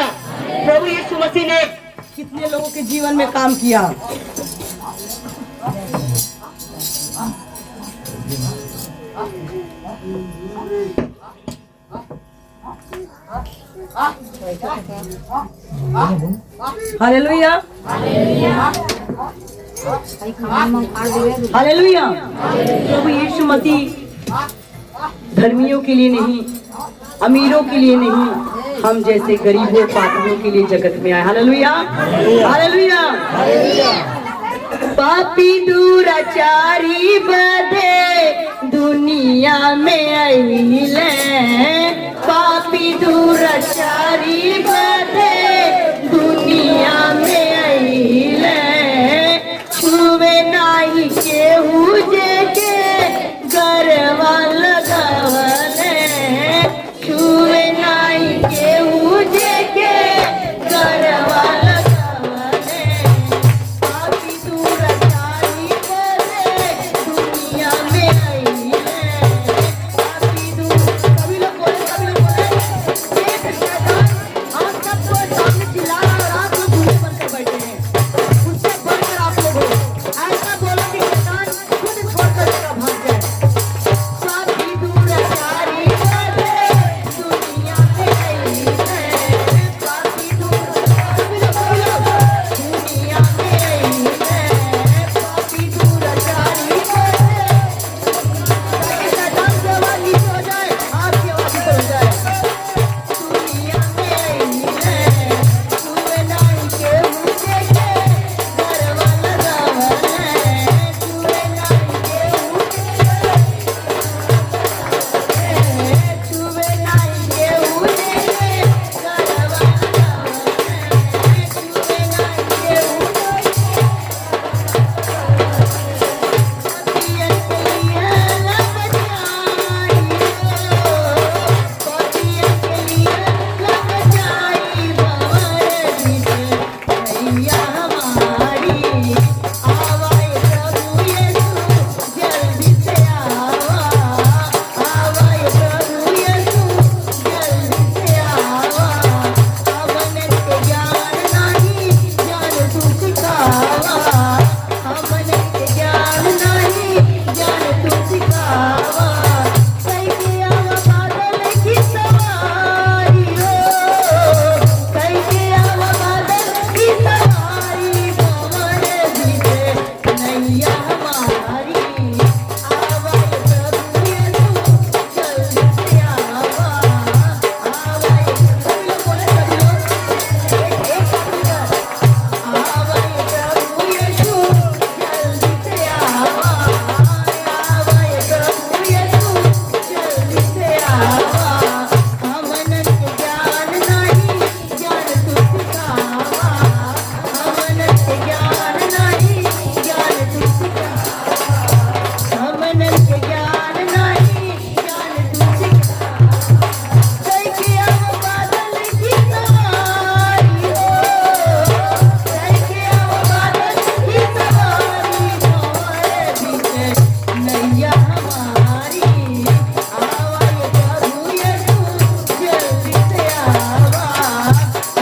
प्रभु यीशु मसीह ने कितने लोगों के जीवन में काम किया। Hallelujah, hallelujah. प्रभु यीशु मसीह धर्मियों के लिए नहीं, अमीरों के लिए नहीं, हम जैसे गरीबों पापियों के लिए जगत में आए। Hallelujah, hallelujah. पापी दुराचारी बदे दुनिया में आइले, पापी दुराचारी बदे दुनिया में आइले, छुवे नाही केहू जेके गरवा लगावले, छुवे नाही केहू जेके गरवा लगावले, पापी दुराचारी बदे दुनिया में आइले, पापी सभी लोग बोले एक शैतान आप सबको सामने चिल्ला रहा और आप लोग दूर बनकर बैठे हैं। उससे बढ़कर आप लोग हो, ऐसा बोलो कि शैतान खुद छोड़कर जगह भाग जाए। पापी दुराचारी बदे दुनिया में आइले, पापी दुनिया में आइले, पापी दुराचारी बदे शैतान की आवाज नीचे हो जाए, आपकी आवाज ऊपर हो जाए। दुनिया में आइले, छुए नाही केहू जेके गरवा लगावले, छुए नाही केहू छुए नाही केहू जेके गरवा लगावले, छुए नाही केहू पतियन के लिए लग जाई हो, पतियन के लिए लग जाई भंवर जीते भैया हमारी, आवाए प्रभु यीशु जल्दी से आवा, आवाए प्रभु यीशु जल्दी से आवा, हमने के ज्ञान नहीं ज्ञान तू सिखावा, हमने के ज्ञान नहीं ज्ञान तू सिखावा, कई के आवा बादल की सवारी हो, कई के आवा बादल की सवारी, भंवर जीते नैया हमारी, आवाए प्रभु यीशु जल्दी से आवा, आवाए सभी लोग बोले, सभी लोग एक मिनट, आवाए प्रभु यीशु जल्दी से आवा, आवाए प्रभु यीशु जल्दी से आवा, हमन के ज्ञान नहीं ज्ञान तू सिखावा, हमन के ज्ञान नहीं ज्ञान तू सिखावा, हमन के ज्ञान नहीं ज्ञान तू सिखावा, कई के आवा बादल की सवारी हो, कई के आवा बादल की सवारी, भंवर जीते नैया हमारी, आवाए प्रभु यीशु जल्दी से आवा,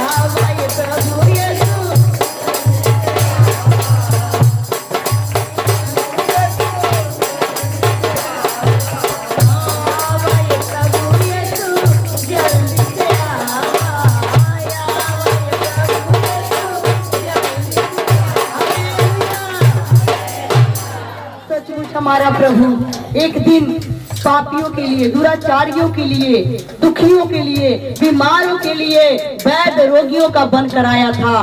आवाए प्रभु यीशु आवाए प्रभु यीशु जल्दी से आवा, आवाए प्रभु यीशु जल्दी से आवा। सचमुच हमारा प्रभु एक दिन पापियों के लिए, दुराचारियों के लिए, दुखियों के लिए, बीमारों के लिए वैद्य रोगियों का बनकर आया था।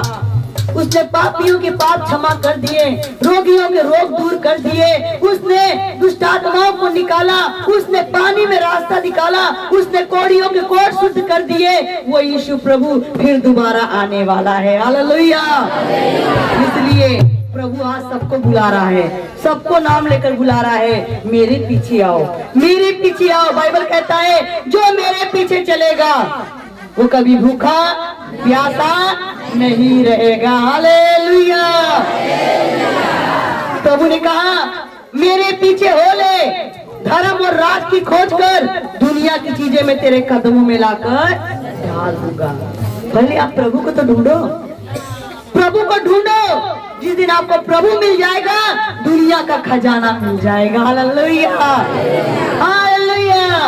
उसने पापियों के पाप क्षमा कर दिए, रोगियों के रोग दूर कर दिए, उसने दुष्ट आत्माओं को निकाला, उसने पानी में रास्ता निकाला, उसने कोढ़ियों के कोढ़ शुद्ध कर दिए। वो यीशु प्रभु फिर दोबारा आने वाला है। हालेलुया। इसलिए प्रभु आज सबको बुला रहा है, सबको नाम लेकर बुला रहा है, मेरे पीछे आओ, मेरे पीछे आओ। बाइबल कहता है जो मेरे पीछे चलेगा वो कभी भूखा प्यासा नहीं रहेगा। हालेलुया। प्रभु ने कहा मेरे पीछे हो ले, धर्म और राज की खोज कर दुनिया की चीजें मैं तेरे कदमों में लाकर डाल दूंगा। पहले आप प्रभु को तो ढूंढो, प्रभु को ढूंढो। जिस दिन आपको प्रभु मिल जाएगा दुनिया का खजाना मिल जाएगा। Hallelujah, hallelujah.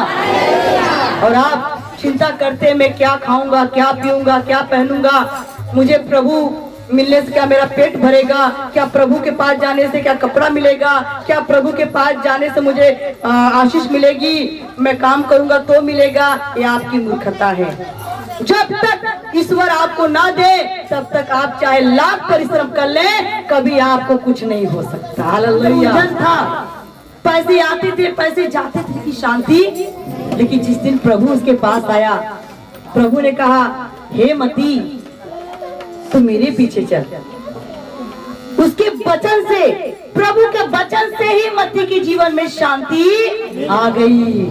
और आप चिंता करते मैं क्या खाऊंगा, क्या पीऊंगा, क्या पहनूंगा, मुझे प्रभु मिलने से क्या मेरा पेट भरेगा, क्या प्रभु के पास जाने से क्या कपड़ा मिलेगा, क्या प्रभु के पास जाने से मुझे आशीष मिलेगी, मैं काम करूंगा तो मिलेगा, ये आपकी मूर्खता है। जब तक ईश्वर आपको ना दे तब तक आप चाहे लाख परिश्रम कर ले, कभी आपको कुछ नहीं हो सकता। हालेलुया। था पैसे आते थे, पैसे जाते थे की शांति, लेकिन जिस दिन प्रभु उसके पास आया, प्रभु ने कहा हे मती तू मेरे पीछे चल। उसके वचन से, प्रभु के वचन से ही मती के जीवन में शांति आ गई।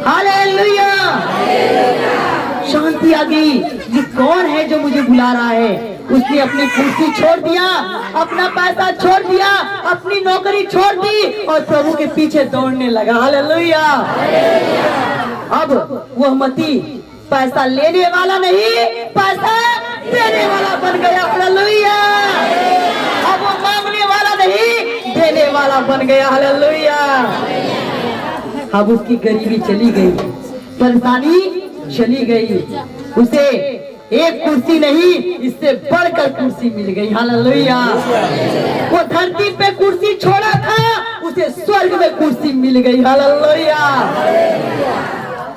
हालेलुया, शांति आ गई। ये कौन है जो मुझे बुला रहा है? उसने अपनी कुर्सी छोड़ दिया, अपना पैसा छोड़ दिया, अपनी नौकरी छोड़ दी और प्रभु के पीछे दौड़ने लगा। हालेलुया। अब वह मती पैसा लेने वाला नहीं, पैसा देने वाला बन गया। हालेलुया। अब वो मांगने वाला नहीं, देने वाला बन गया। हालेलुया। अब उसकी गरीबी चली गई, परेशानी चली गई, उसे एक कुर्सी नहीं इससे बढ़कर कुर्सी मिल गई। हालेलुया। वो धरती पे कुर्सी छोड़ा था, उसे स्वर्ग में कुर्सी मिल गई। हालेलुया।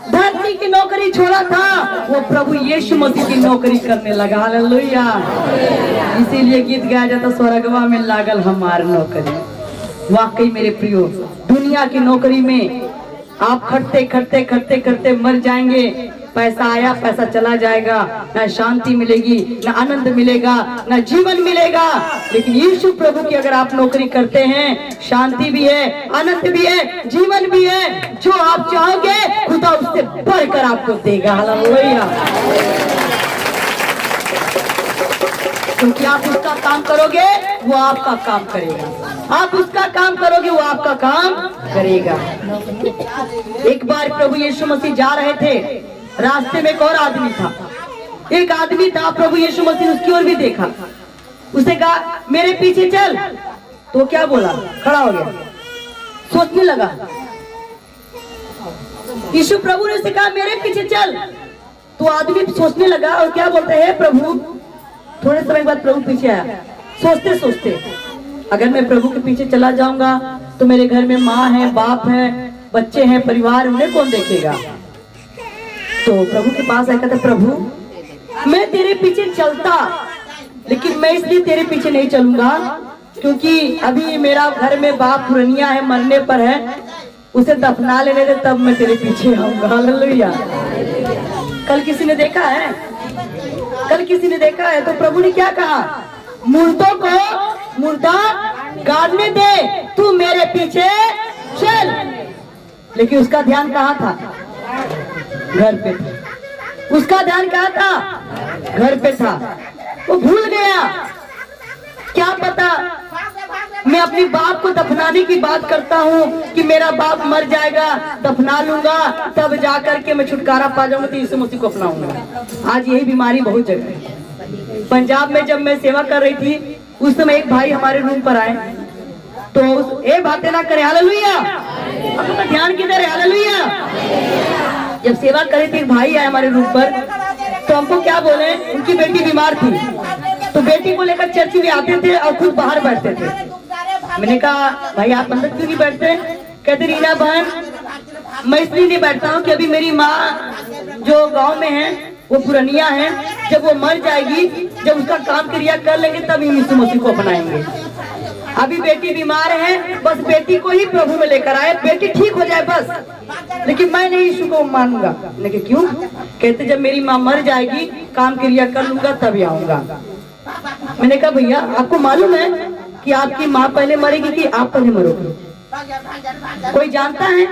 धरती की नौकरी छोड़ा था, वो प्रभु यीशु मसीह की नौकरी करने लगा। हालेलुया। इसीलिए गीत गाया जाता स्वर्गवा में लागल हमार नौकरी। वाकई मेरे प्रियो, दुनिया की नौकरी में आप खटते खटते खटते खटते मर जाएंगे। पैसा आया पैसा चला जाएगा, न शांति मिलेगी, न आनंद मिलेगा, न जीवन मिलेगा। लेकिन यीशु प्रभु की अगर आप नौकरी करते हैं, शांति भी है, आनंद भी है, जीवन भी है। जो आप चाहोगे खुदा उससे बढ़कर आपको देगा। हालेलुया। क्योंकि आप उसका काम करोगे वो आपका काम करेगा, आप उसका काम करोगे वो आपका काम करेगा। एक बार प्रभु यीशु मसीह जा रहे थे, रास्ते में एक और आदमी था। एक आदमी था, प्रभु यीशु मसीह ने उसकी ओर भी देखा, उसे कहा मेरे पीछे चल। तो क्या बोला? खड़ा हो गया, सोचने लगा। यीशु प्रभु ने उसे कहा मेरे पीछे चल। तो आदमी सोचने लगा और क्या बोलते हैं प्रभु। थोड़े समय बाद प्रभु पीछे आया, सोचते सोचते अगर मैं प्रभु के पीछे चला जाऊंगा तो मेरे घर में माँ है, बाप है, बच्चे हैं, परिवार, उन्हें कौन देखेगा। तो प्रभु के पास आया, कहता प्रभु मैं तेरे पीछे चलता, लेकिन मैं इसलिए तेरे पीछे नहीं चलूंगा क्योंकि अभी मेरा घर में बाप पुरनिया है, मरने पर है, उसे दफना लेने दे तब मैं तेरे पीछे आऊंगा। हालेलुया। कल किसी ने देखा है, कल किसी ने देखा है तो प्रभु ने क्या कहा? मुर्दों को मुर्दा गाड़ने दे, तू मेरे पीछे चल। लेकिन उसका ध्यान कहाँ था? घर पे था। उसका ध्यान कहाँ था? घर पे था। वो भूल गया। क्या पता मैं अपनी बाप को दफनाने की बात करता हूँ कि मेरा बाप मर जाएगा, दफना लूंगा, तब जाकर के मैं छुटकारा पा जाऊंगा तो यीशु मसीह को अपनाऊंगा। आज यही बीमारी बहुत जगह है। पंजाब में जब मैं सेवा कर रही थी उस समय एक भाई हमारे रूम पर आए तो ए बातें ना करे। हालेलुया। अपना ध्यान किधर है? हालेलुया। जब सेवा कर रही थी एक भाई आए हमारे रूम पर तो हमको क्या बोले, उनकी बेटी बीमार थी तो बेटी को लेकर चर्च में आते थे और खुद बाहर बैठते थे। मैंने कहा भाई आप अंदर क्यों नहीं बैठते? कहते रीना बहन मैं इसलिए नहीं बैठता हूँ कि अभी मेरी माँ जो गांव में है वो पुरनिया है, जब वो मर जाएगी, जब उसका काम क्रिया कर लेंगे तब यीशु मसीह को अपनाएंगे। अभी बेटी बीमार है, बस बेटी को ही प्रभु में लेकर आए, बेटी ठीक हो जाए बस, लेकिन मैं नहीं यीशु को मानूंगा। लेकिन क्यों? कहते जब मेरी माँ मर जाएगी, काम क्रिया कर लूंगा तब आऊंगा। मैंने कहा भैया आपको मालूम है कि आपकी माँ पहले मरेगी कि आप पहले मरोगे? कोई जानता है?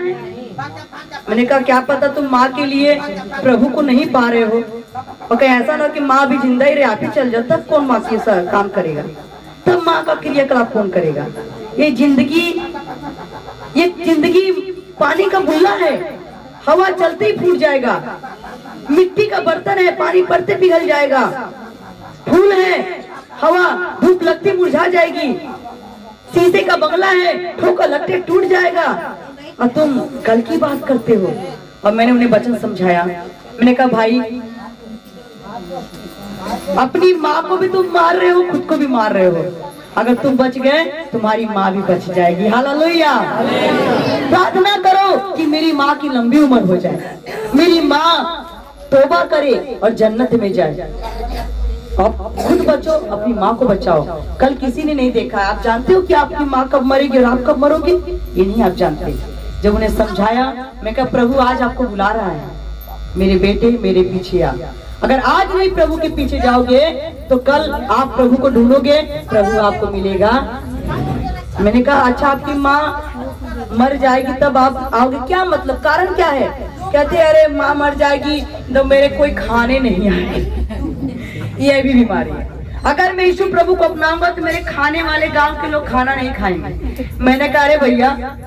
मैंने कहा क्या पता तुम माँ के लिए प्रभु को नहीं पा रहे हो, और कहीं ऐसा ना कि माँ भी जिंदा ही रहे, आप ही चल जाओ, तब कौन माँ की काम करेगा, तब माँ का क्रियाकलाप कौन करेगा। ये जिंदगी पानी का बुल्ला है, हवा चलते ही फूट जाएगा। मिट्टी का बर्तन है, पानी पड़ते पिघल जाएगा। फूल है, हवा धूप लगती मुरझा जाएगी। शीशे का बंगला है, ठोकर लगते टूट जाएगा। और तुम कल की बात करते हो। और मैंने उन्हें वचन समझाया। मैंने कहा भाई, अपनी माँ को भी तुम मार रहे हो, खुद को भी मार रहे हो। अगर तुम बच गए, तुम्हारी माँ भी बच जाएगी। हालेलुया। प्रार्थना करो कि मेरी माँ की लंबी उम्र हो जाए, मेरी माँ तौबा करे और जन्नत में जाए। आप खुद बचो, अपनी माँ को बचाओ। कल किसी ने नहीं देखा। आप जानते हो कि आपकी माँ कब मरेगी और आप कब मरोगे? ये नहीं आप जानते। जब उन्हें समझाया, मैं कहा प्रभु आज आपको बुला रहा है, मेरे बेटे मेरे पीछे आ। अगर आज नहीं प्रभु के पीछे जाओगे तो कल आप प्रभु को ढूंढोगे, प्रभु आपको मिलेगा। मैंने कहा अच्छा, आपकी माँ मर जाएगी तब आप आओगे, क्या मतलब, कारण क्या है? कहते अरे माँ मर जाएगी तो मेरे कोई खाने नहीं आएंगे। ये भी बीमारी है। अगर मैं यीशु प्रभु को अपनाऊंगा तो मेरे खाने वाले गांव के लोग खाना नहीं खाएंगे। मैंने कहा अरे भैया,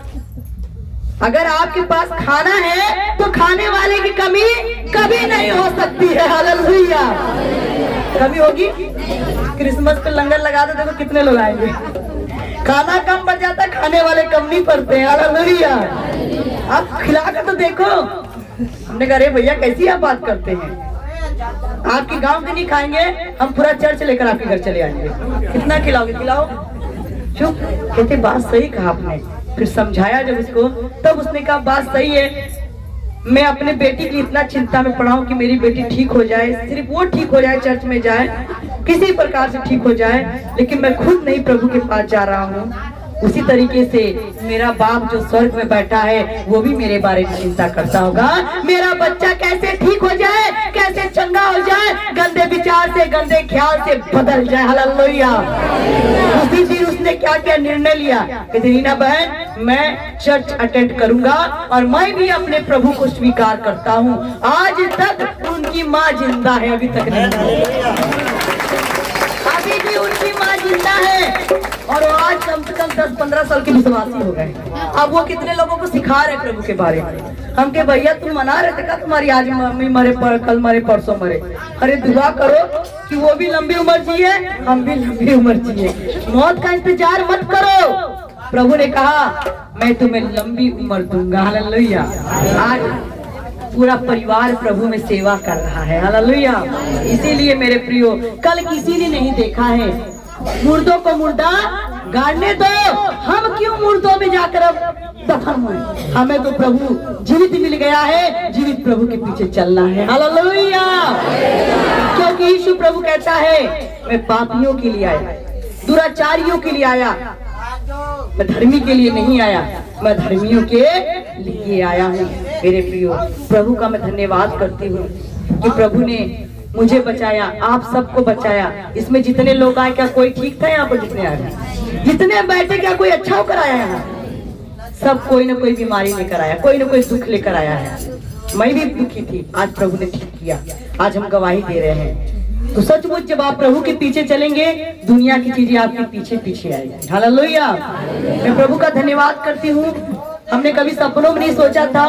अगर आपके पास खाना है तो खाने वाले की कमी कभी नहीं हो सकती है। हालेलुया। कभी होगी? क्रिसमस पे लंगर लगा दो, देखो कितने लोग आएंगे। खाना कम बच जाता, खाने वाले कम नहीं पड़ते। हालेलुया। आप खिला कर तो देखो। हमने कहा अरे भैया कैसी आप बात करते हैं, आपके गांव के नहीं खाएंगे, हम पूरा चर्च लेकर आपके घर चले आएंगे। कितना खिलाओगे? खिलाओ। चुप। कहते बात सही कहा आपने। फिर समझाया जब उसको, तब उसने कहा बात सही है, मैं अपने बेटी की इतना चिंता में पड़ा हूँ कि मेरी बेटी ठीक हो जाए, सिर्फ वो ठीक हो जाए, चर्च में जाए, किसी प्रकार से ठीक हो जाए, लेकिन मैं खुद नहीं प्रभु के पास जा रहा हूँ। उसी तरीके से मेरा बाप जो स्वर्ग में बैठा है वो भी मेरे बारे में चिंता करता होगा, मेरा बच्चा कैसे ठीक हो जाए, कैसे चंगा हो जाए, गंदे विचार से, गंदे ख्याल से बदल जाए। हालेलुया। उसी दिन उसने क्या क्या निर्णय लिया कि रीना बहन, मैं चर्च अटेंड करूंगा और मैं भी अपने प्रभु को स्वीकार करता हूँ। आज तक उनकी माँ जिंदा है, अभी तक नहीं, अभी भी उनकी माँ जिंदा है। और वो आज कम से कम 10-15 साल के विश्वासी हो गए। अब वो कितने लोगों को सिखा रहे प्रभु के बारे में। हम के भैया तुम मना रहे थे क्या, तुम्हारी आज मम्मी मरे, कल मरे, परसों मरे? अरे दुआ करो कि वो भी लंबी उम्र जिए, हम भी लंबी उम्र जिए। मौत का इंतजार मत करो। प्रभु ने कहा मैं तुम्हें लंबी उम्र दूंगा। हालेलुया। आज पूरा परिवार प्रभु में सेवा कर रहा है। हालेलुया। इसीलिए मेरे प्रियो, कल किसी ने नहीं देखा है, मुर्दों को मुर्दा गाड़ने दो। हम क्यों मुर्दों में जाकर अब दफन हुए? हमें तो प्रभु जीवित मिल गया है, जीवित प्रभु के पीछे चलना है। हालेलुया। क्योंकि यीशु प्रभु कहता है मैं पापियों के लिए आया, दुराचारियों के लिए आया, मैं धर्मी के लिए नहीं आया, मैं धर्मियों के लिए आया हूँ। मेरे प्रियो, प्रभु का मैं धन्यवाद करती हूँ कि प्रभु ने मुझे बचाया, आप सबको बचाया। इसमें जितने लोग आए, क्या कोई ठीक था यहाँ पर? जितने आए, जितने बैठे, क्या कोई अच्छा होकर आया है? सब कोई ना कोई बीमारी लेकर आया, कोई ना कोई दुख लेकर आया है। मैं भी दुखी थी, आज प्रभु ने ठीक किया, आज हम गवाही दे रहे हैं। तो सचमुच जब आप प्रभु के पीछे चलेंगे, दुनिया की चीजें आपके पीछे पीछे आएगी। हालेलुया। मैं प्रभु का धन्यवाद करती हूँ। हमने कभी सपनों में नहीं सोचा था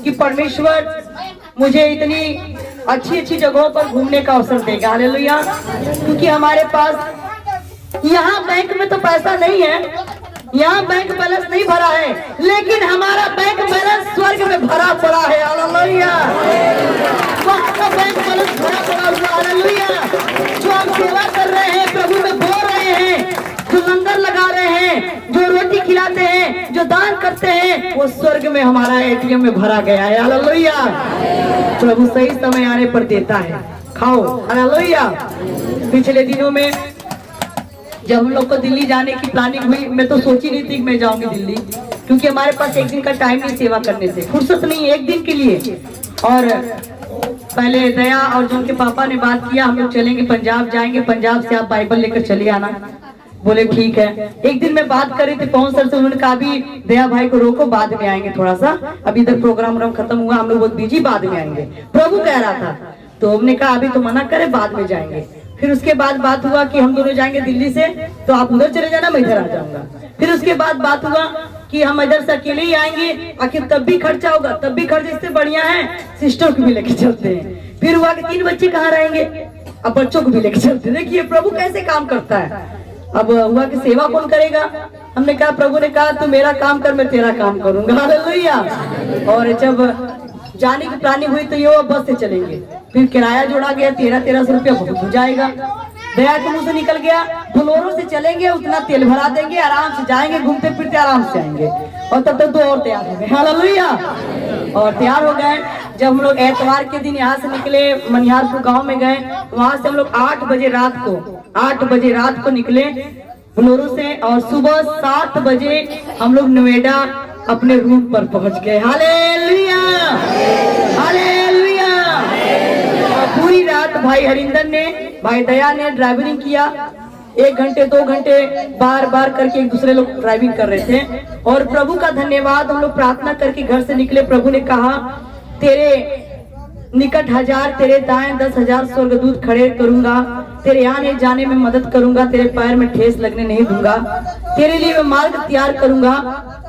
कि परमेश्वर मुझे इतनी अच्छी अच्छी जगहों पर घूमने का अवसर देगा। हालेलुया। क्योंकि हमारे पास यहाँ बैंक में तो पैसा नहीं है, यहाँ बैंक बैलेंस नहीं भरा है, लेकिन हमारा बैंक बैलेंस स्वर्ग में भरा पड़ा है। हालेलुया। वहाँ का बैंक बैलेंस भरा पड़ा हुआ। हालेलुया। जो हम सेवा कर रहे हैं, प्रभु में बोल रहे हैं, जो लंगर लगा रहे हैं, जो रोटी खिलाते हैं, जो दान करते हैं, वो स्वर्ग में हमारा एटीएम में भरा गया है। हालेलुया। प्रभु सही समय आने पर देता है, खाओ। हालेलुया। पिछले दिनों में जब हम लोग को दिल्ली जाने की प्लानिंग हुई, मैं तो सोची नहीं थी कि मैं जाऊंगी दिल्ली, क्योंकि हमारे पास एक दिन का टाइम नहीं सेवा करने से, फुर्सत नहीं एक दिन के लिए। और पहले दया और जो उनके पापा ने बात किया, हम लोग चलेंगे पंजाब, जाएंगे, पंजाब से आप बाइबल लेकर चले आना। बोले ठीक है। एक दिन मैं बात कर रही थी पवन सर से, उन्होंने कहा अभी दया भाई को रोको, बाद में आएंगे, थोड़ा सा अभी इधर प्रोग्राम खत्म हुआ, हम लोग बहुत बिजी, बाद में आएंगे। प्रभु कह रहा था, तो हमने कहा अभी तो मना करे, बाद में जाएंगे। फिर उसके बाद बात हुआ कि हम दोनों जाएंगे दिल्ली से, तो आप उधर चले जाना, मैं इधर आ जाऊंगा। फिर उसके बाद बात हुआ कि हम इधर से अकेले ही आएंगे, आखिर तब भी खर्चा होगा, तब भी खर्च इससे बढ़िया है सिस्टर को भी लेके चलते हैं। फिर हुआ कि 3 बच्चे कहाँ रहेंगे, अब बच्चों को भी लेके चलते हैं। देखिए प्रभु कैसे काम करता है। अब हुआ कि सेवा कौन करेगा, हमने कहा, प्रभु ने कहा तू मेरा काम कर, मैं तेरा काम करूंगा। हालेलुया। और जब जाने की प्लानिंग हुई तो ये बस से चलेंगे, फिर किराया जोड़ा गया, 1300 रुपया बहुत हो जाएगा। दया के मुंह से निकल गया, बोलोरो से चलेंगे, उतना तेल भरा देंगे, आराम से जाएंगे, घूमते फिरते आराम से आएंगे। और तब तक 2 और तैयार हो गए। हालेलुया। और तैयार हो गए। जब हम लोग एतवार के दिन यहाँ से निकले, मनिहारपुर गांव में गए, वहां से हम लोग 8 बजे रात को निकले बोलोरो से, और सुबह 7 बजे हम लोग नोएडा अपने रूम पर पहुंच गए। Hallelujah, hallelujah. पूरी रात भाई हरिंदर ने, भाई दया ने ड्राइविंग किया, 1 घंटे 2 घंटे बार बार करके एक दूसरे लोग ड्राइविंग कर रहे थे। और प्रभु का धन्यवाद, हम लोग प्रार्थना करके घर से निकले। प्रभु ने कहा तेरे निकट 1000, तेरे दाएं 10,000 स्वर्गदूत खड़े करूंगा, तेरे आने जाने में मदद करूंगा, तेरे पैर में ठेस लगने नहीं दूंगा, तेरे लिए मैं मार्ग तैयार करूंगा।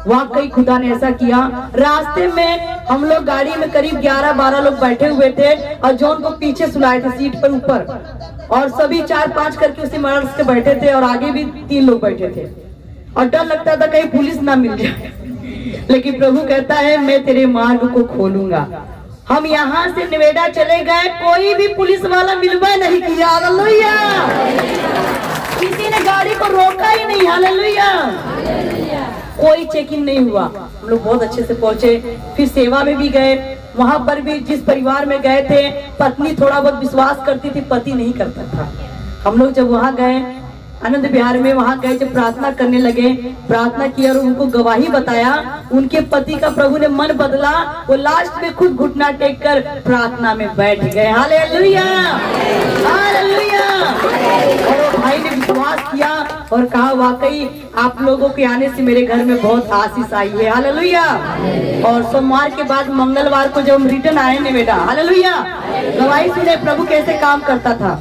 वाकई खुदा ने ऐसा किया। रास्ते में हम लोग गाड़ी में करीब 11-12 लोग बैठे हुए थे, और जॉन को पीछे सुलाए थे सीट पर ऊपर, और सभी 4-5 करके उसी मर्द से बैठे थे, और आगे भी 3 लोग बैठे थे। और डर लगता था कहीं पुलिस ना मिल जाए, लेकिन प्रभु कहता है मैं तेरे मार्ग को खोलूंगा। हम यहाँ से नोएडा चले गए, कोई भी पुलिस वाला मिलवा नहीं किया। हालेलुया। किसी ने गाड़ी को रोका ही नहीं। हालेलुया। कोई चेकिंग नहीं हुआ। हम लोग बहुत अच्छे से पहुंचे। फिर सेवा में भी गए, वहां पर भी जिस परिवार में गए थे, पत्नी थोड़ा बहुत विश्वास करती थी, पति नहीं करता था। हम लोग जब वहां गए आनंद विहार में, वहां गए, जब प्रार्थना करने लगे, प्रार्थना की और उनको गवाही बताया, उनके पति का प्रभु ने मन बदला। वो लास्ट में खुद घुटना टेक कर प्रार्थना में बैठ गए। Hallelujah, hallelujah. और वो भाई ने विश्वास किया और कहा वाकई आप लोगों के आने से मेरे घर में बहुत आशीष आई है। हालेलुया। और सोमवार के बाद मंगलवार को जब हम रिटर्न आए नोएडा, हालेलुया, गवाही सुने प्रभु कैसे काम करता था।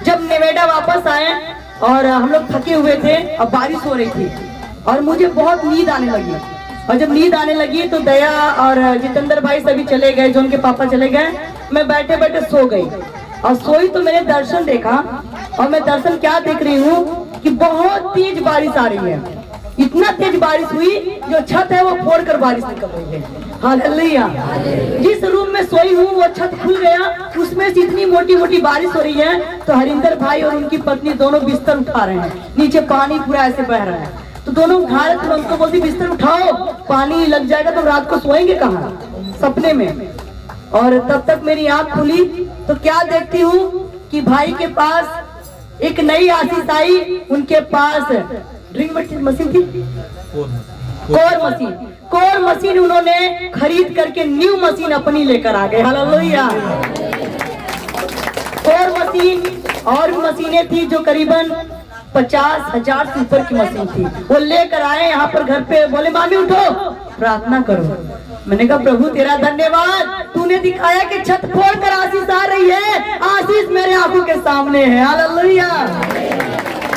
जब नोएडा वापस आए और हम लोग थके हुए थे, अब बारिश हो रही थी और मुझे बहुत नींद आने लगी। और जब नींद आने लगी तो दया और जितेंद्र भाई सभी चले गए, जो उनके पापा चले गए, मैं बैठे बैठे सो गई। और सोई तो मैंने दर्शन देखा, और मैं दर्शन क्या देख रही हूँ कि बहुत तेज बारिश आ रही है। इतना तेज बारिश हुई जो छत है वो फोड़कर बारिश निकल रही है। हालेलुया। जिस रूम में सोई हूँ वो छत खुल गया, उसमें से इतनी मोटी मोटी बारिश हो रही है। तो हरिंदर भाई और उनकी पत्नी दोनों बिस्तर उठा रहे हैं, नीचे पानी पूरा ऐसे बह रहा है। तो दोनों उठा रहे थे, उनको बोलती बिस्तर उठाओ, पानी लग जाएगा तो रात को सोएंगे कहाँ, सपने में। और तब तक मेरी आंख खुली तो क्या देखती हूँ कि भाई के पास एक नई आशीष आई। उनके पास ड्रिंक मशीन थी, कोर मशीन उन्होंने खरीद करके न्यू मशीन अपनी लेकर आ गए। हालेलुया। कोर मशीन और मशीनें थी जो करीबन 50,000 से ऊपर की मशीन थी, वो लेकर आए यहाँ पर घर पे। बोले मामी उठो प्रार्थना करो। मैंने कहा प्रभु तेरा धन्यवाद, तूने दिखाया कि छत फोड़ कर आशीष आ रही है, आशीष मेरे आंखों के सामने है। हालेलुया।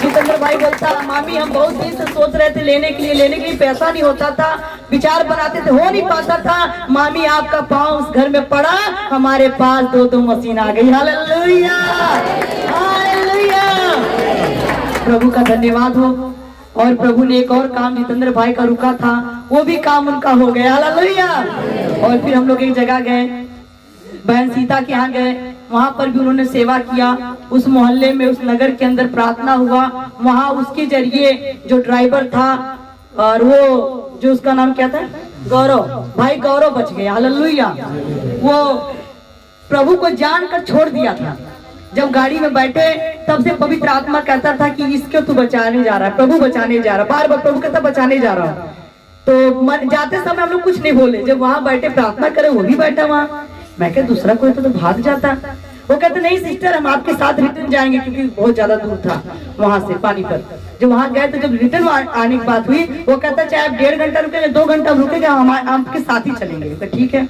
जितेंद्र भाई बोलता मामी हम बहुत दिन से सोच रहे थे लेने के लिए पैसा नहीं होता था, विचार बनाते थे, हो नहीं पाता था। मामी आपका पाँव उस घर में पड़ा, हमारे पास 2 मशीन आ गई। Hallelujah, hallelujah. प्रभु का धन्यवाद हो। और प्रभु ने एक और काम जितेंद्र भाई का रुका था, वो भी काम उनका हो गया। हालेलुया। और फिर हम लोग एक जगह गए, बहन सीता के यहाँ गए, वहां पर भी उन्होंने सेवा किया। उस मोहल्ले में, उस नगर के अंदर प्रार्थना हुआ। वहां उसके जरिए जो ड्राइवर था और वो जो उसका नाम क्या था, गौरव, भाई गौरव बच गया। हालेलुया। वो प्रभु को जानकर छोड़ दिया था। जब गाड़ी में बैठे तब से पवित्र आत्मा कहता था कि इसको तू बचाने जा रहा है, प्रभु बचाने जा रहा है, बार बार प्रभु कहता बचाने जा रहा हूँ। तो जाते समय हम लोग कुछ नहीं बोले। जब वहां बैठे प्रार्थना करे, वो भी बैठा वहां। मैं क्या दूसरा कोई तो भाग जाता। वो कहते नहीं सिस्टर हम आपके साथ रिटर्न जाएंगे, क्योंकि बहुत ज्यादा दूर था वहां से पानी पर। जब वहां गए तो जब रिटर्न आने की बात हुई, वो कहता चाहे आप 1.5 घंटा रुकेंगे, 2 घंटा रुकेगा, हम आपके साथ ही चलेंगे। तो ठीक है,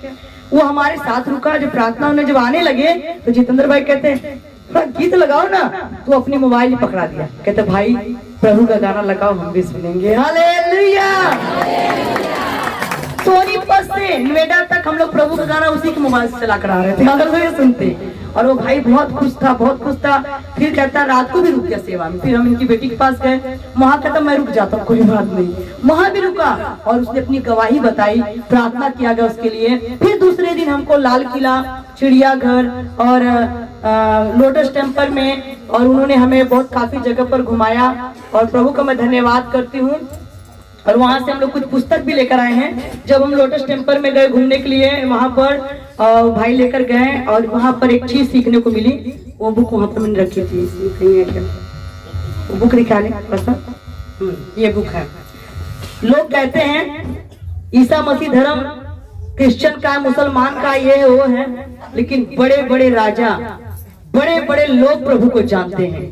वो हमारे साथ रुका। जब प्रार्थना होने जब आने लगे तो जितेंद्र भाई कहते गीत लगाओ ना, तो अपनी मोबाइल ही पकड़ा दिया। कहते भाई प्रभु का गाना लगाओ, हम भी सुनेंगे। हालेलुया। सोनीपत से नोएडा तक हम लोग प्रभु का गाना उसी के मोबाइल से चला कर आ रहे थे, अगर ये सुनते। और वो भाई बहुत खुश था, बहुत खुश था। फिर कहता रात को भी रुक गया सेवा में। फिर हम इनकी बेटी के पास गए, वहां कहता मैं रुक जाता हूँ, कोई बात नहीं। वहां भी रुका और उसने अपनी गवाही बताई, प्रार्थना किया गया उसके लिए। फिर दूसरे दिन हमको लाल किला, चिड़ियाघर और लोटस टेम्पल में, और उन्होंने हमें बहुत काफी जगह पर घुमाया और प्रभु का मैं धन्यवाद करती हूँ। और वहां से हम लोग कुछ पुस्तक भी लेकर आए हैं। जब हम लोटस टेम्पल में गए घूमने के लिए, वहां पर भाई लेकर गए और वहां पर एक चीज सीखने को मिली। वो बुक वहां पर मैंने रखी थी, कहीं है क्या वो बुक निकाले पसंद? ये बुक है। लोग कहते हैं ईसा मसीह धर्म क्रिश्चियन का, मुसलमान का, ये है वो है, लेकिन बड़े बड़े राजा, बड़े बड़े लोग प्रभु को जानते हैं।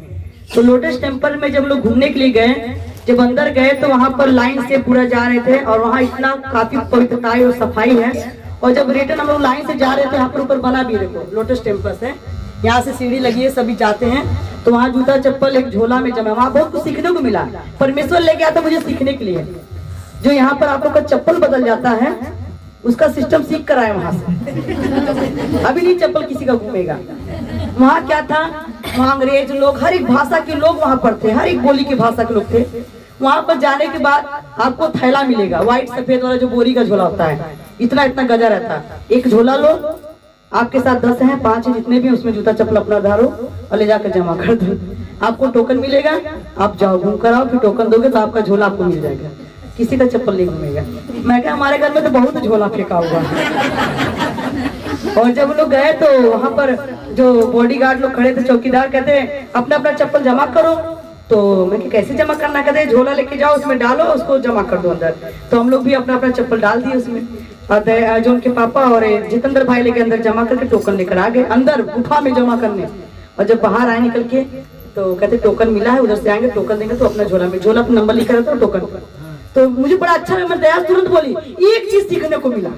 तो लोटस टेम्पल में जब लोग घूमने के लिए गए, जब अंदर गए तो वहां पर लाइन से पूरा जा रहे थे और वहां इतना काफी पवित्रता और सफाई है। और जब रिटर्न हम लोग लाइन से जा रहे थे, यहाँ पर ऊपर बना भी देखो लोटस टेम्पल से, यहाँ से सीढ़ी लगी है, सभी जाते हैं। तो वहाँ जूता चप्पल एक झोला में जमा, वहाँ बहुत कुछ सीखने को मिला। परमेश्वर ले गया था मुझे सीखने के लिए। जो यहाँ पर आप लोग का चप्पल बदल जाता है, उसका सिस्टम सीख कर आए वहां से। अभी नहीं चप्पल किसी का घूमेगा। वहाँ क्या था, वहाँ अंग्रेज लोग, हर एक भाषा के लोग वहाँ पर थे, हर एक बोली की भाषा के लोग थे। वहाँ पर जाने के बाद आपको थैला मिलेगा, व्हाइट सफेद वाला जो बोरी का झोला होता है, इतना इतना गजा रहता है। एक झोला लो, आपके साथ 10 हैं, 5 हैं, जितने भी, उसमें जूता चप्पल अपना धारो और ले जाकर जमा कर दो। आपको टोकन मिलेगा, आप जाओ घूम कर आओ, फिर टोकन दोगे तो आपका झोला आपको मिल जाएगा। किसी का चप्पल नहीं घूमेगा। मैं क्या, हमारे घर में तो बहुत झोला फेंका हुआ है। और जब लोग गए तो वहां पर जो बॉडीगार्ड लोग खड़े थे, चौकीदार, कहते अपना अपना चप्पल जमा करो। तो मैं कैसे जमा करना, कहते झोला लेके जाओ, उसमें डालो, उसको जमा कर दो अंदर। तो हम लोग भी अपना अपना चप्पल डाल दिए उसमें। और जो उनके पापा और जितेंद्र भाई लेके अंदर जमा करके टोकन लेकर आ गए अंदर गुफा में जमा करने। और जब बाहर आए निकल के तो कहते टोकन मिला है, उधर से आएंगे टोकन देंगे तो अपना झोला में, झोला पर नंबर लिखा रहता है टोकन। तो मुझे बड़ा अच्छा लगा, मैं दया तुरंत बोली एक चीज सीखने को मिला।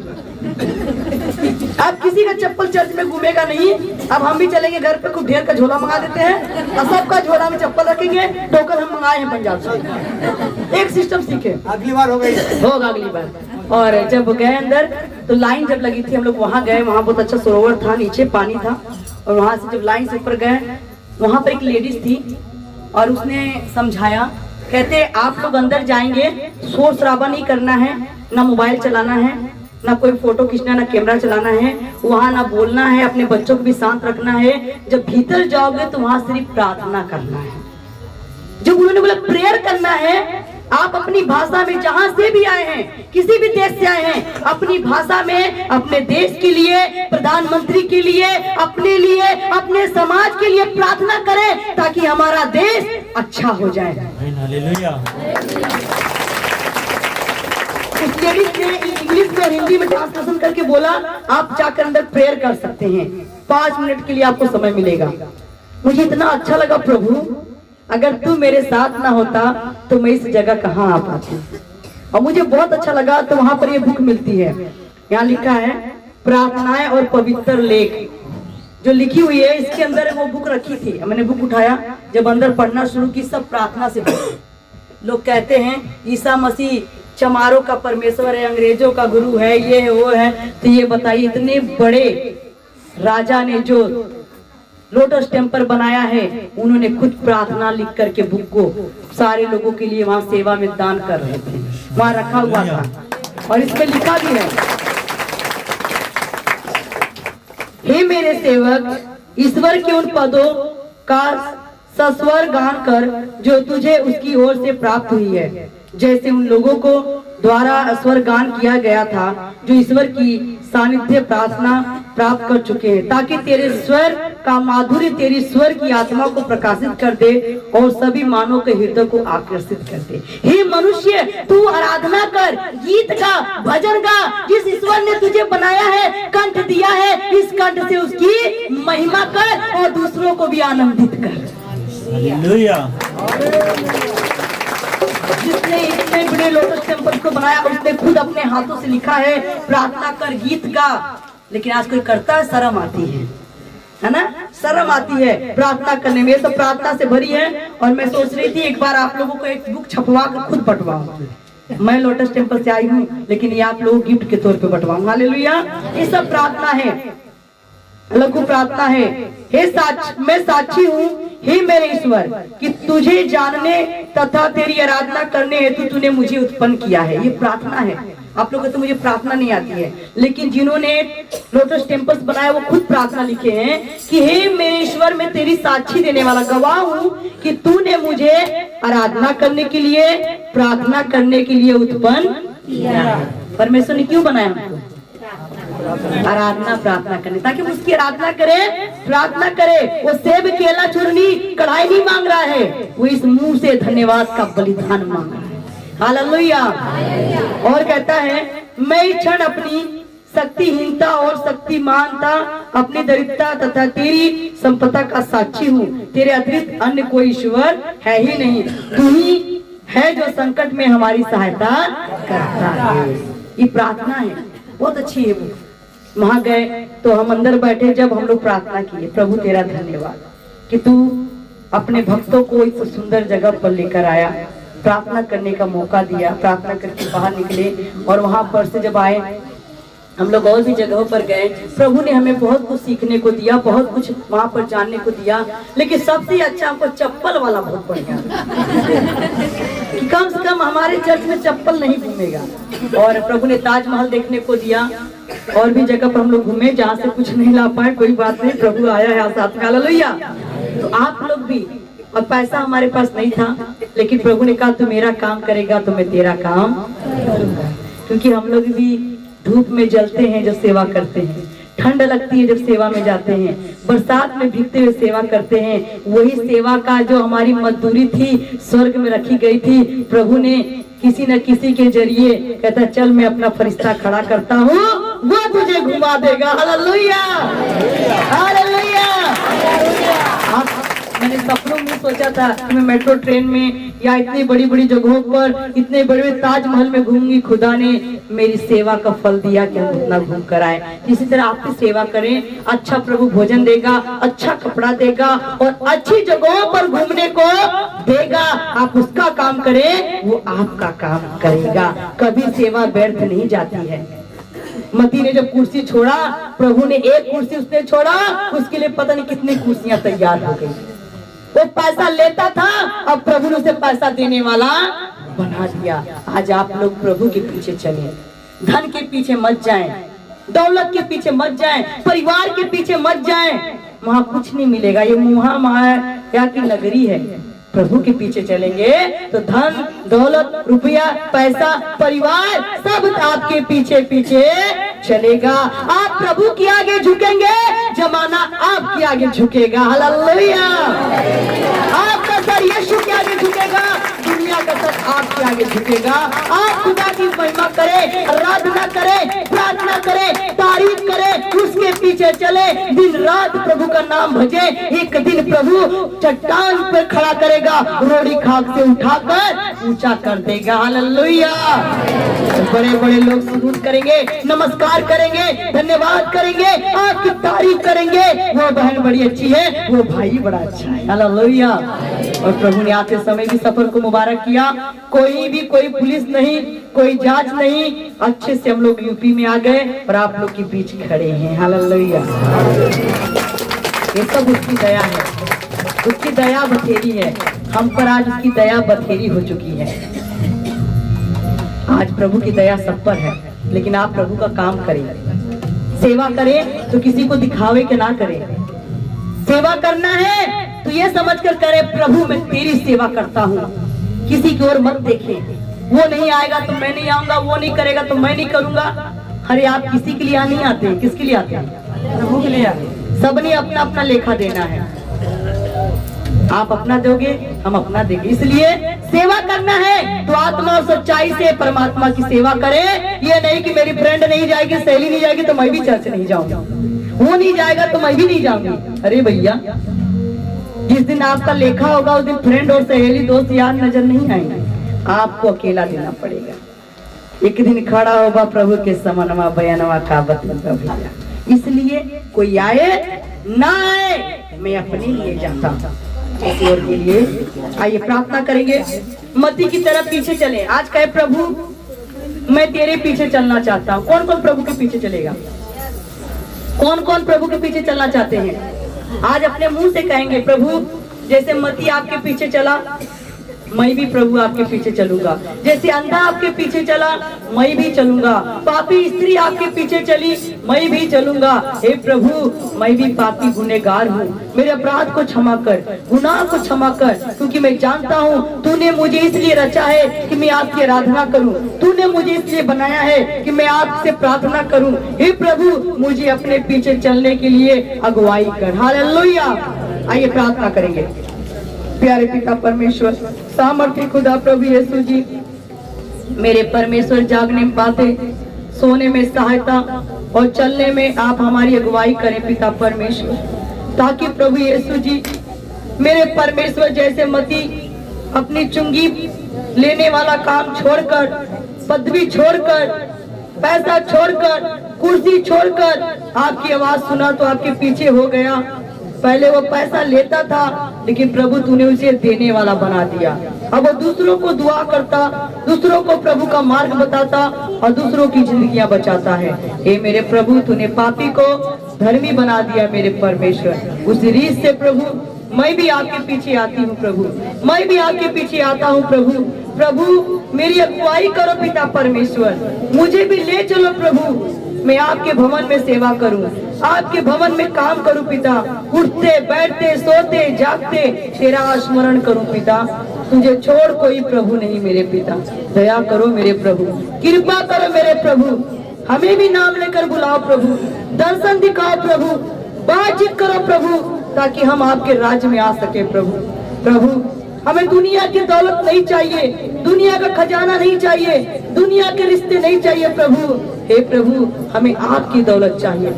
अब किसी का चप्पल चर्च में घूमेगा नहीं। अब हम भी चलेंगे घर पे, खूब ढेर का झोला मंगा देते हैं और सबका झोला में चप्पल रखेंगे। टोकन हम मंगाए हैं पंजाब से, एक सिस्टम सीखे। अगली बार होगा अगली बार। और जब गए अंदर तो लाइन जब लगी थी, हम लोग वहां गए, वहां बहुत अच्छा सरोवर था, नीचे पानी था। और वहां से जब लाइन से ऊपर गए, वहां पर एक लेडीज थी और उसने समझाया, कहते आप लोग अंदर जाएंगे, शोर शराबा नहीं करना है, ना मोबाइल चलाना है, ना कोई फोटो खींचना, ना कैमरा चलाना है, वहाँ ना बोलना है, अपने बच्चों को भी शांत रखना है। जब भीतर जाओगे तो वहाँ सिर्फ प्रार्थना करना है। जब उन्होंने बोला प्रेयर करना है, आप अपनी भाषा में जहां से भी आए हैं, किसी भी देश से आए हैं, अपनी भाषा में अपने देश के लिए, प्रधानमंत्री के लिए, अपने लिए, अपने समाज के लिए प्रार्थना करें ताकि हमारा देश अच्छा हो जाए। हालेलुया। उस लेडीज ने इंग्लिश में और हिंदी में ट्रांसलेशन करके बोला आप जाकर अंदर प्रेयर कर सकते हैं, 5 मिनट के लिए आपको समय मिलेगा। मुझे इतना अच्छा लगा, प्रभु अगर तू मेरे साथ ना होता तो मैं इस जगह कहाँ आ पाती। और मुझे बहुत अच्छा लगा। तो वहां पर ये बुक मिलती है, यहाँ लिखा है प्रार्थनाएं और पवित्र लेख जो लिखी हुई है। इसके अंदर वो बुक रखी थी, मैंने बुक उठाया, जब अंदर पढ़ना शुरू की, सब प्रार्थना से भरी। लोग कहते हैं ईसा मसीह चमारों का परमेश्वर है, अंग्रेजों का गुरु है, ये है वो है। तो ये बताइए, इतने बड़े राजा ने जो लोटस टेम्पल बनाया है, उन्होंने खुद प्रार्थना लिख करके बुक को सारे लोगों के लिए वहां सेवा में दान कर रहे थे, वहां रखा हुआ था। और इसमें लिखा भी है, हे मेरे सेवक, ईश्वर के उन पदों का सस्वर गान कर जो तुझे उसकी ओर से प्राप्त हुई है, जैसे उन लोगों को द्वारा स्वर गान किया गया था जो ईश्वर की सानिध्य प्रार्थना प्राप्त कर चुके हैं, ताकि तेरे स्वर का माधुर्य तेरी स्वर की आत्मा को प्रकाशित कर दे और सभी मानव के हृदय को आकर्षित कर दे। हे मनुष्य, तू आराधना कर, गीत गा, भजन गा, जिस ईश्वर ने तुझे बनाया है, कंठ दिया है, इस कंठ से उसकी महिमा कर और दूसरों को भी आनंदित कर। हालेलुया। जिसने इतने बड़े लोटस टेम्पल को बनाया, उसने खुद अपने हाथों से लिखा है प्रार्थना कर, गीत गा। लेकिन आज कोई करता है, शर्म आती है ना, शर्म आती है प्रार्थना करने में। ये सब प्रार्थना से भरी है। और मैं सोच रही थी एक बार आप लोगों को एक बुक छपवा कर खुद बंटवाऊं, मैं लोटस टेम्पल से आई हूँ, लेकिन ये आप लोग गिफ्ट के तौर पे बंटवाऊंगा। हालेलुया। ये सब प्रार्थना है, लघु प्रार्थना है। हे मैं साक्षी हूँ हे मेरे ईश्वर कि तुझे जानने तथा तेरी आराधना करने हेतु तूने मुझे उत्पन्न किया है। ये प्रार्थना है। आप लोगों को तो मुझे प्रार्थना नहीं आती है, लेकिन जिन्होंने लोटस टेम्पल्स बनाया वो खुद प्रार्थना लिखे हैं कि हे मेरे ईश्वर, मैं तेरी साक्षी देने वाला गवाह हूँ कि तूने मुझे आराधना करने के लिए, प्रार्थना करने के लिए उत्पन्न किया। परमेश्वर ने क्यों बनाया हमको? आराधना प्रार्थना करने, ताकि उसकी आराधना करे, प्रार्थना करे। वो सेब केला चूरनी कढ़ाई नहीं मांग रहा है, वो इस मुंह से धन्यवाद का बलिदान मांग रहा है। हालेलुया। और कहता है मैं इस क्षण अपनी शक्तिहीनता और शक्तिमानता, अपनी दरिद्रता तथा तेरी संपदा का साक्षी हूँ। तेरे अतिरिक्त अन्य कोई ईश्वर है ही नहीं। तू ही है जो संकट में हमारी सहायता करता है। ये प्रार्थना है, बहुत अच्छी है। वो वहां गए तो हम अंदर बैठे, जब हम लोग प्रार्थना किए, प्रभु तेरा धन्यवाद कि तू अपने भक्तों को इस सुंदर जगह पर लेकर आया, प्रार्थना करने का मौका दिया। प्रार्थना करके बाहर निकले और वहां पर से जब आए, हम लोग और भी जगहों पर गए। प्रभु ने हमें बहुत कुछ सीखने को दिया, बहुत कुछ वहां पर जानने को दिया, लेकिन सबसे अच्छा हमको चप्पल वाला बहुत बढ़िया कि कम से कम हमारे चर्च में चप्पल नहीं घूमेगा। और प्रभु ने ताजमहल देखने को दिया, और भी जगह पर हम लोग घूमे जहाँ से कुछ नहीं ला पाए, कोई बात नहीं, प्रभु आया है साथ में। हालेलुया। तो आप लोग भी, और पैसा हमारे पास नहीं था, लेकिन प्रभु ने कहा तू मेरा काम करेगा तो मैं तेरा काम करूंगा। क्योंकि हम लोग भी धूप में जलते हैं जब सेवा करते हैं, ठंड लगती है जब सेवा में जाते हैं, बरसात में भीगते हुए सेवा करते हैं। वही सेवा का जो हमारी मजदूरी थी स्वर्ग में रखी गई थी, प्रभु ने किसी न किसी के जरिए कहता चल मैं अपना फरिश्ता खड़ा करता हूँ, वो तुझे घुमा देगा। Hallelujah, hallelujah. मैंने सपनों में सोचा था कि मैं मेट्रो ट्रेन में या इतनी बड़ी बड़ी जगहों पर, इतने बड़े बड़े ताजमहल में घूमूंगी। खुदा ने मेरी सेवा का फल दिया कि हम इतना घूम कर आए। इसी तरह आपकी सेवा करें, अच्छा प्रभु भोजन देगा, अच्छा कपड़ा देगा और अच्छी जगहों पर घूमने को देगा। आप उसका काम करें, वो आपका काम करेगा। कभी सेवा व्यर्थ नहीं जाती है। मती ने जब कुर्सी छोड़ा, प्रभु ने एक कुर्सी उसने छोड़ा, उसके लिए पता नहीं कितनी कुर्सियां तैयार हो गई। वो पैसा लेता था, अब प्रभु ने उसे पैसा देने वाला बना दिया। आज आप लोग प्रभु के पीछे चले, धन के पीछे मत जाएं, दौलत के पीछे मत जाएं, परिवार के पीछे मत जाएं, वहां कुछ नहीं मिलेगा। ये मुहा माया की नगरी है। प्रभु के पीछे चलेंगे तो धन, दौलत, रुपया, पैसा, परिवार सब आपके पीछे पीछे चलेगा। आप प्रभु के आगे झुकेंगे, जमाना आपके आगे झुकेगा। हालेलुया। आपका सर यीशु के आगे झुकेगा, दुनिया का सर आपके आगे झुकेगा। आप खुदा की महिमा करें, आराधना करें, प्रार्थना करें, तारीफ करें, उसके पीछे चले, दिन रात प्रभु का नाम भजे। एक दिन प्रभु चट्टान पर खड़ा करेगा, रोड़ी खाक से उठाकर ऊंचा कर देगा। हालेलुया। बड़े बड़े लोग सुजूद करेंगे, नमस्कार करेंगे, धन्यवाद करेंगे, आपकी तारीफ करेंगे। वो बहन बड़ी अच्छी है, वो भाई बड़ा अच्छा है। हालेलुया। और प्रभु ने आते समय भी सफर को मुबारक किया। कोई पुलिस नहीं, कोई जांच नहीं, अच्छे से हम लोग यूपी में आ गए और आप लोग के बीच खड़े हैं। हालेलुया। ये सब उसकी दया है, उसकी दया बथेरी है हम पर। आज उसकी दया बथेरी हो चुकी है। आज प्रभु की दया सब पर है, लेकिन आप प्रभु का काम करें, सेवा करें तो किसी को दिखावे के ना करें। सेवा करना है तो ये समझकर करे प्रभु मैं तेरी सेवा करता हूँ, किसी की ओर मत देखें। वो नहीं आएगा तो मैं नहीं आऊंगा, वो नहीं करेगा तो मैं नहीं करूंगा। अरे आप किसी के लिए नहीं आते हैं, किसके लिए आते हैं? प्रभु के लिए आते हैं। सबने अपना अपना लेखा देना है। आप अपना दोगे, हम अपना देंगे। इसलिए सेवा करना है तो आत्मा और सच्चाई से परमात्मा की सेवा करें। ये नहीं कि मेरी फ्रेंड नहीं जाएगी, सहेली नहीं जाएगी तो मैं भी चर्च नहीं जाऊंगा, वो नहीं जाएगा तो मैं भी नहीं जाऊंगी। अरे भैया, जिस दिन आपका लेखा होगा उस दिन फ्रेंड और सहेली, दोस्त, यार नजर नहीं आएंगे, आपको अकेला देना पड़ेगा। एक दिन खड़ा होगा प्रभु के समनवा बयानवा का बतला भैया। इसलिए कोई आए ना आए, मैं अपने लिए जाता हूँ। इस ओर के लिए आइए प्रार्थना करेंगे। मत्ती की तरफ पीछे चले। आज कहे प्रभु मैं तेरे पीछे चलना चाहता हूँ। कौन कौन प्रभु के पीछे चलेगा? कौन कौन प्रभु के पीछे चलना चाहते हैं? आज अपने मुंह से कहेंगे प्रभु जैसे मत्ती आपके पीछे चला, मैं भी प्रभु आपके पीछे चलूंगा। जैसे अंधा आपके पीछे चला, मैं भी चलूंगा। पापी स्त्री आपके पीछे चली, मैं भी चलूंगा। हे प्रभु मैं भी पापी गुनहगार हूँ, मेरे अपराध को क्षमा कर, गुनाह को क्षमा कर, क्योंकि मैं जानता हूँ तूने मुझे इसलिए रचा है कि मैं आपकी आराधना करूँ। तूने मुझे इसलिए बनाया है कि मैं आपसे प्रार्थना करूँ। हे प्रभु मुझे अपने पीछे चलने के लिए अगुवाई कर। हालेलुया। आइए प्रार्थना करेंगे। प्यारे पिता परमेश्वर, सामर्थ्य खुदा प्रभु यीशु जी, मेरे परमेश्वर जागने में बातें, सोने में सहायता और चलने में आप हमारी अगुवाई करें पिता परमेश्वर, ताकि प्रभु यीशु जी मेरे परमेश्वर जैसे मती अपनी चुंगी लेने वाला काम छोड़कर, पदवी छोड़कर, पैसा छोड़कर, कुर्सी छोड़कर आपकी आवाज सुना तो आपके पीछे हो गया। पहले वो पैसा लेता था, लेकिन प्रभु तूने उसे देने वाला बना दिया। अब वो दूसरों को दुआ करता, दूसरों को प्रभु का मार्ग बताता और दूसरों की जिंदगियां बचाता है। हे मेरे प्रभु तूने पापी को धर्मी बना दिया मेरे परमेश्वर। उस रीत से प्रभु मैं भी आपके पीछे आती हूँ प्रभु, मैं भी आपके पीछे आता हूँ प्रभु। प्रभु मेरी अगुवाई करो पिता परमेश्वर, मुझे भी ले चलो प्रभु। मैं आपके भवन में सेवा करूं, आपके भवन में काम करूं पिता। उठते बैठते सोते जागते तेरा स्मरण करूं पिता। तुझे छोड़ कोई प्रभु नहीं मेरे पिता। दया करो मेरे प्रभु, कृपा करो मेरे प्रभु। हमें भी नाम लेकर बुलाओ प्रभु, दर्शन दिखाओ प्रभु, बातचीत करो प्रभु, ताकि हम आपके राज्य में आ सके प्रभु। प्रभु हमें दुनिया की दौलत नहीं चाहिए, दुनिया का खजाना नहीं चाहिए, दुनिया के रिश्ते नहीं चाहिए प्रभु। हे प्रभु हमें आपकी दौलत चाहिए,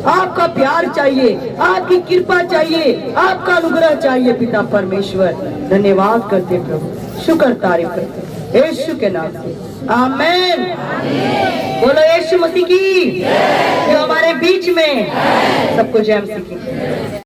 आपका प्यार चाहिए, आपकी कृपा चाहिए, आपका अनुग्रह चाहिए पिता परमेश्वर। धन्यवाद करते प्रभु, शुक्र तारीफ करते यीशु के नाम से, आमीन। बोलो यीशु मसीह की, जो हमारे बीच में सबको जय मसीह की।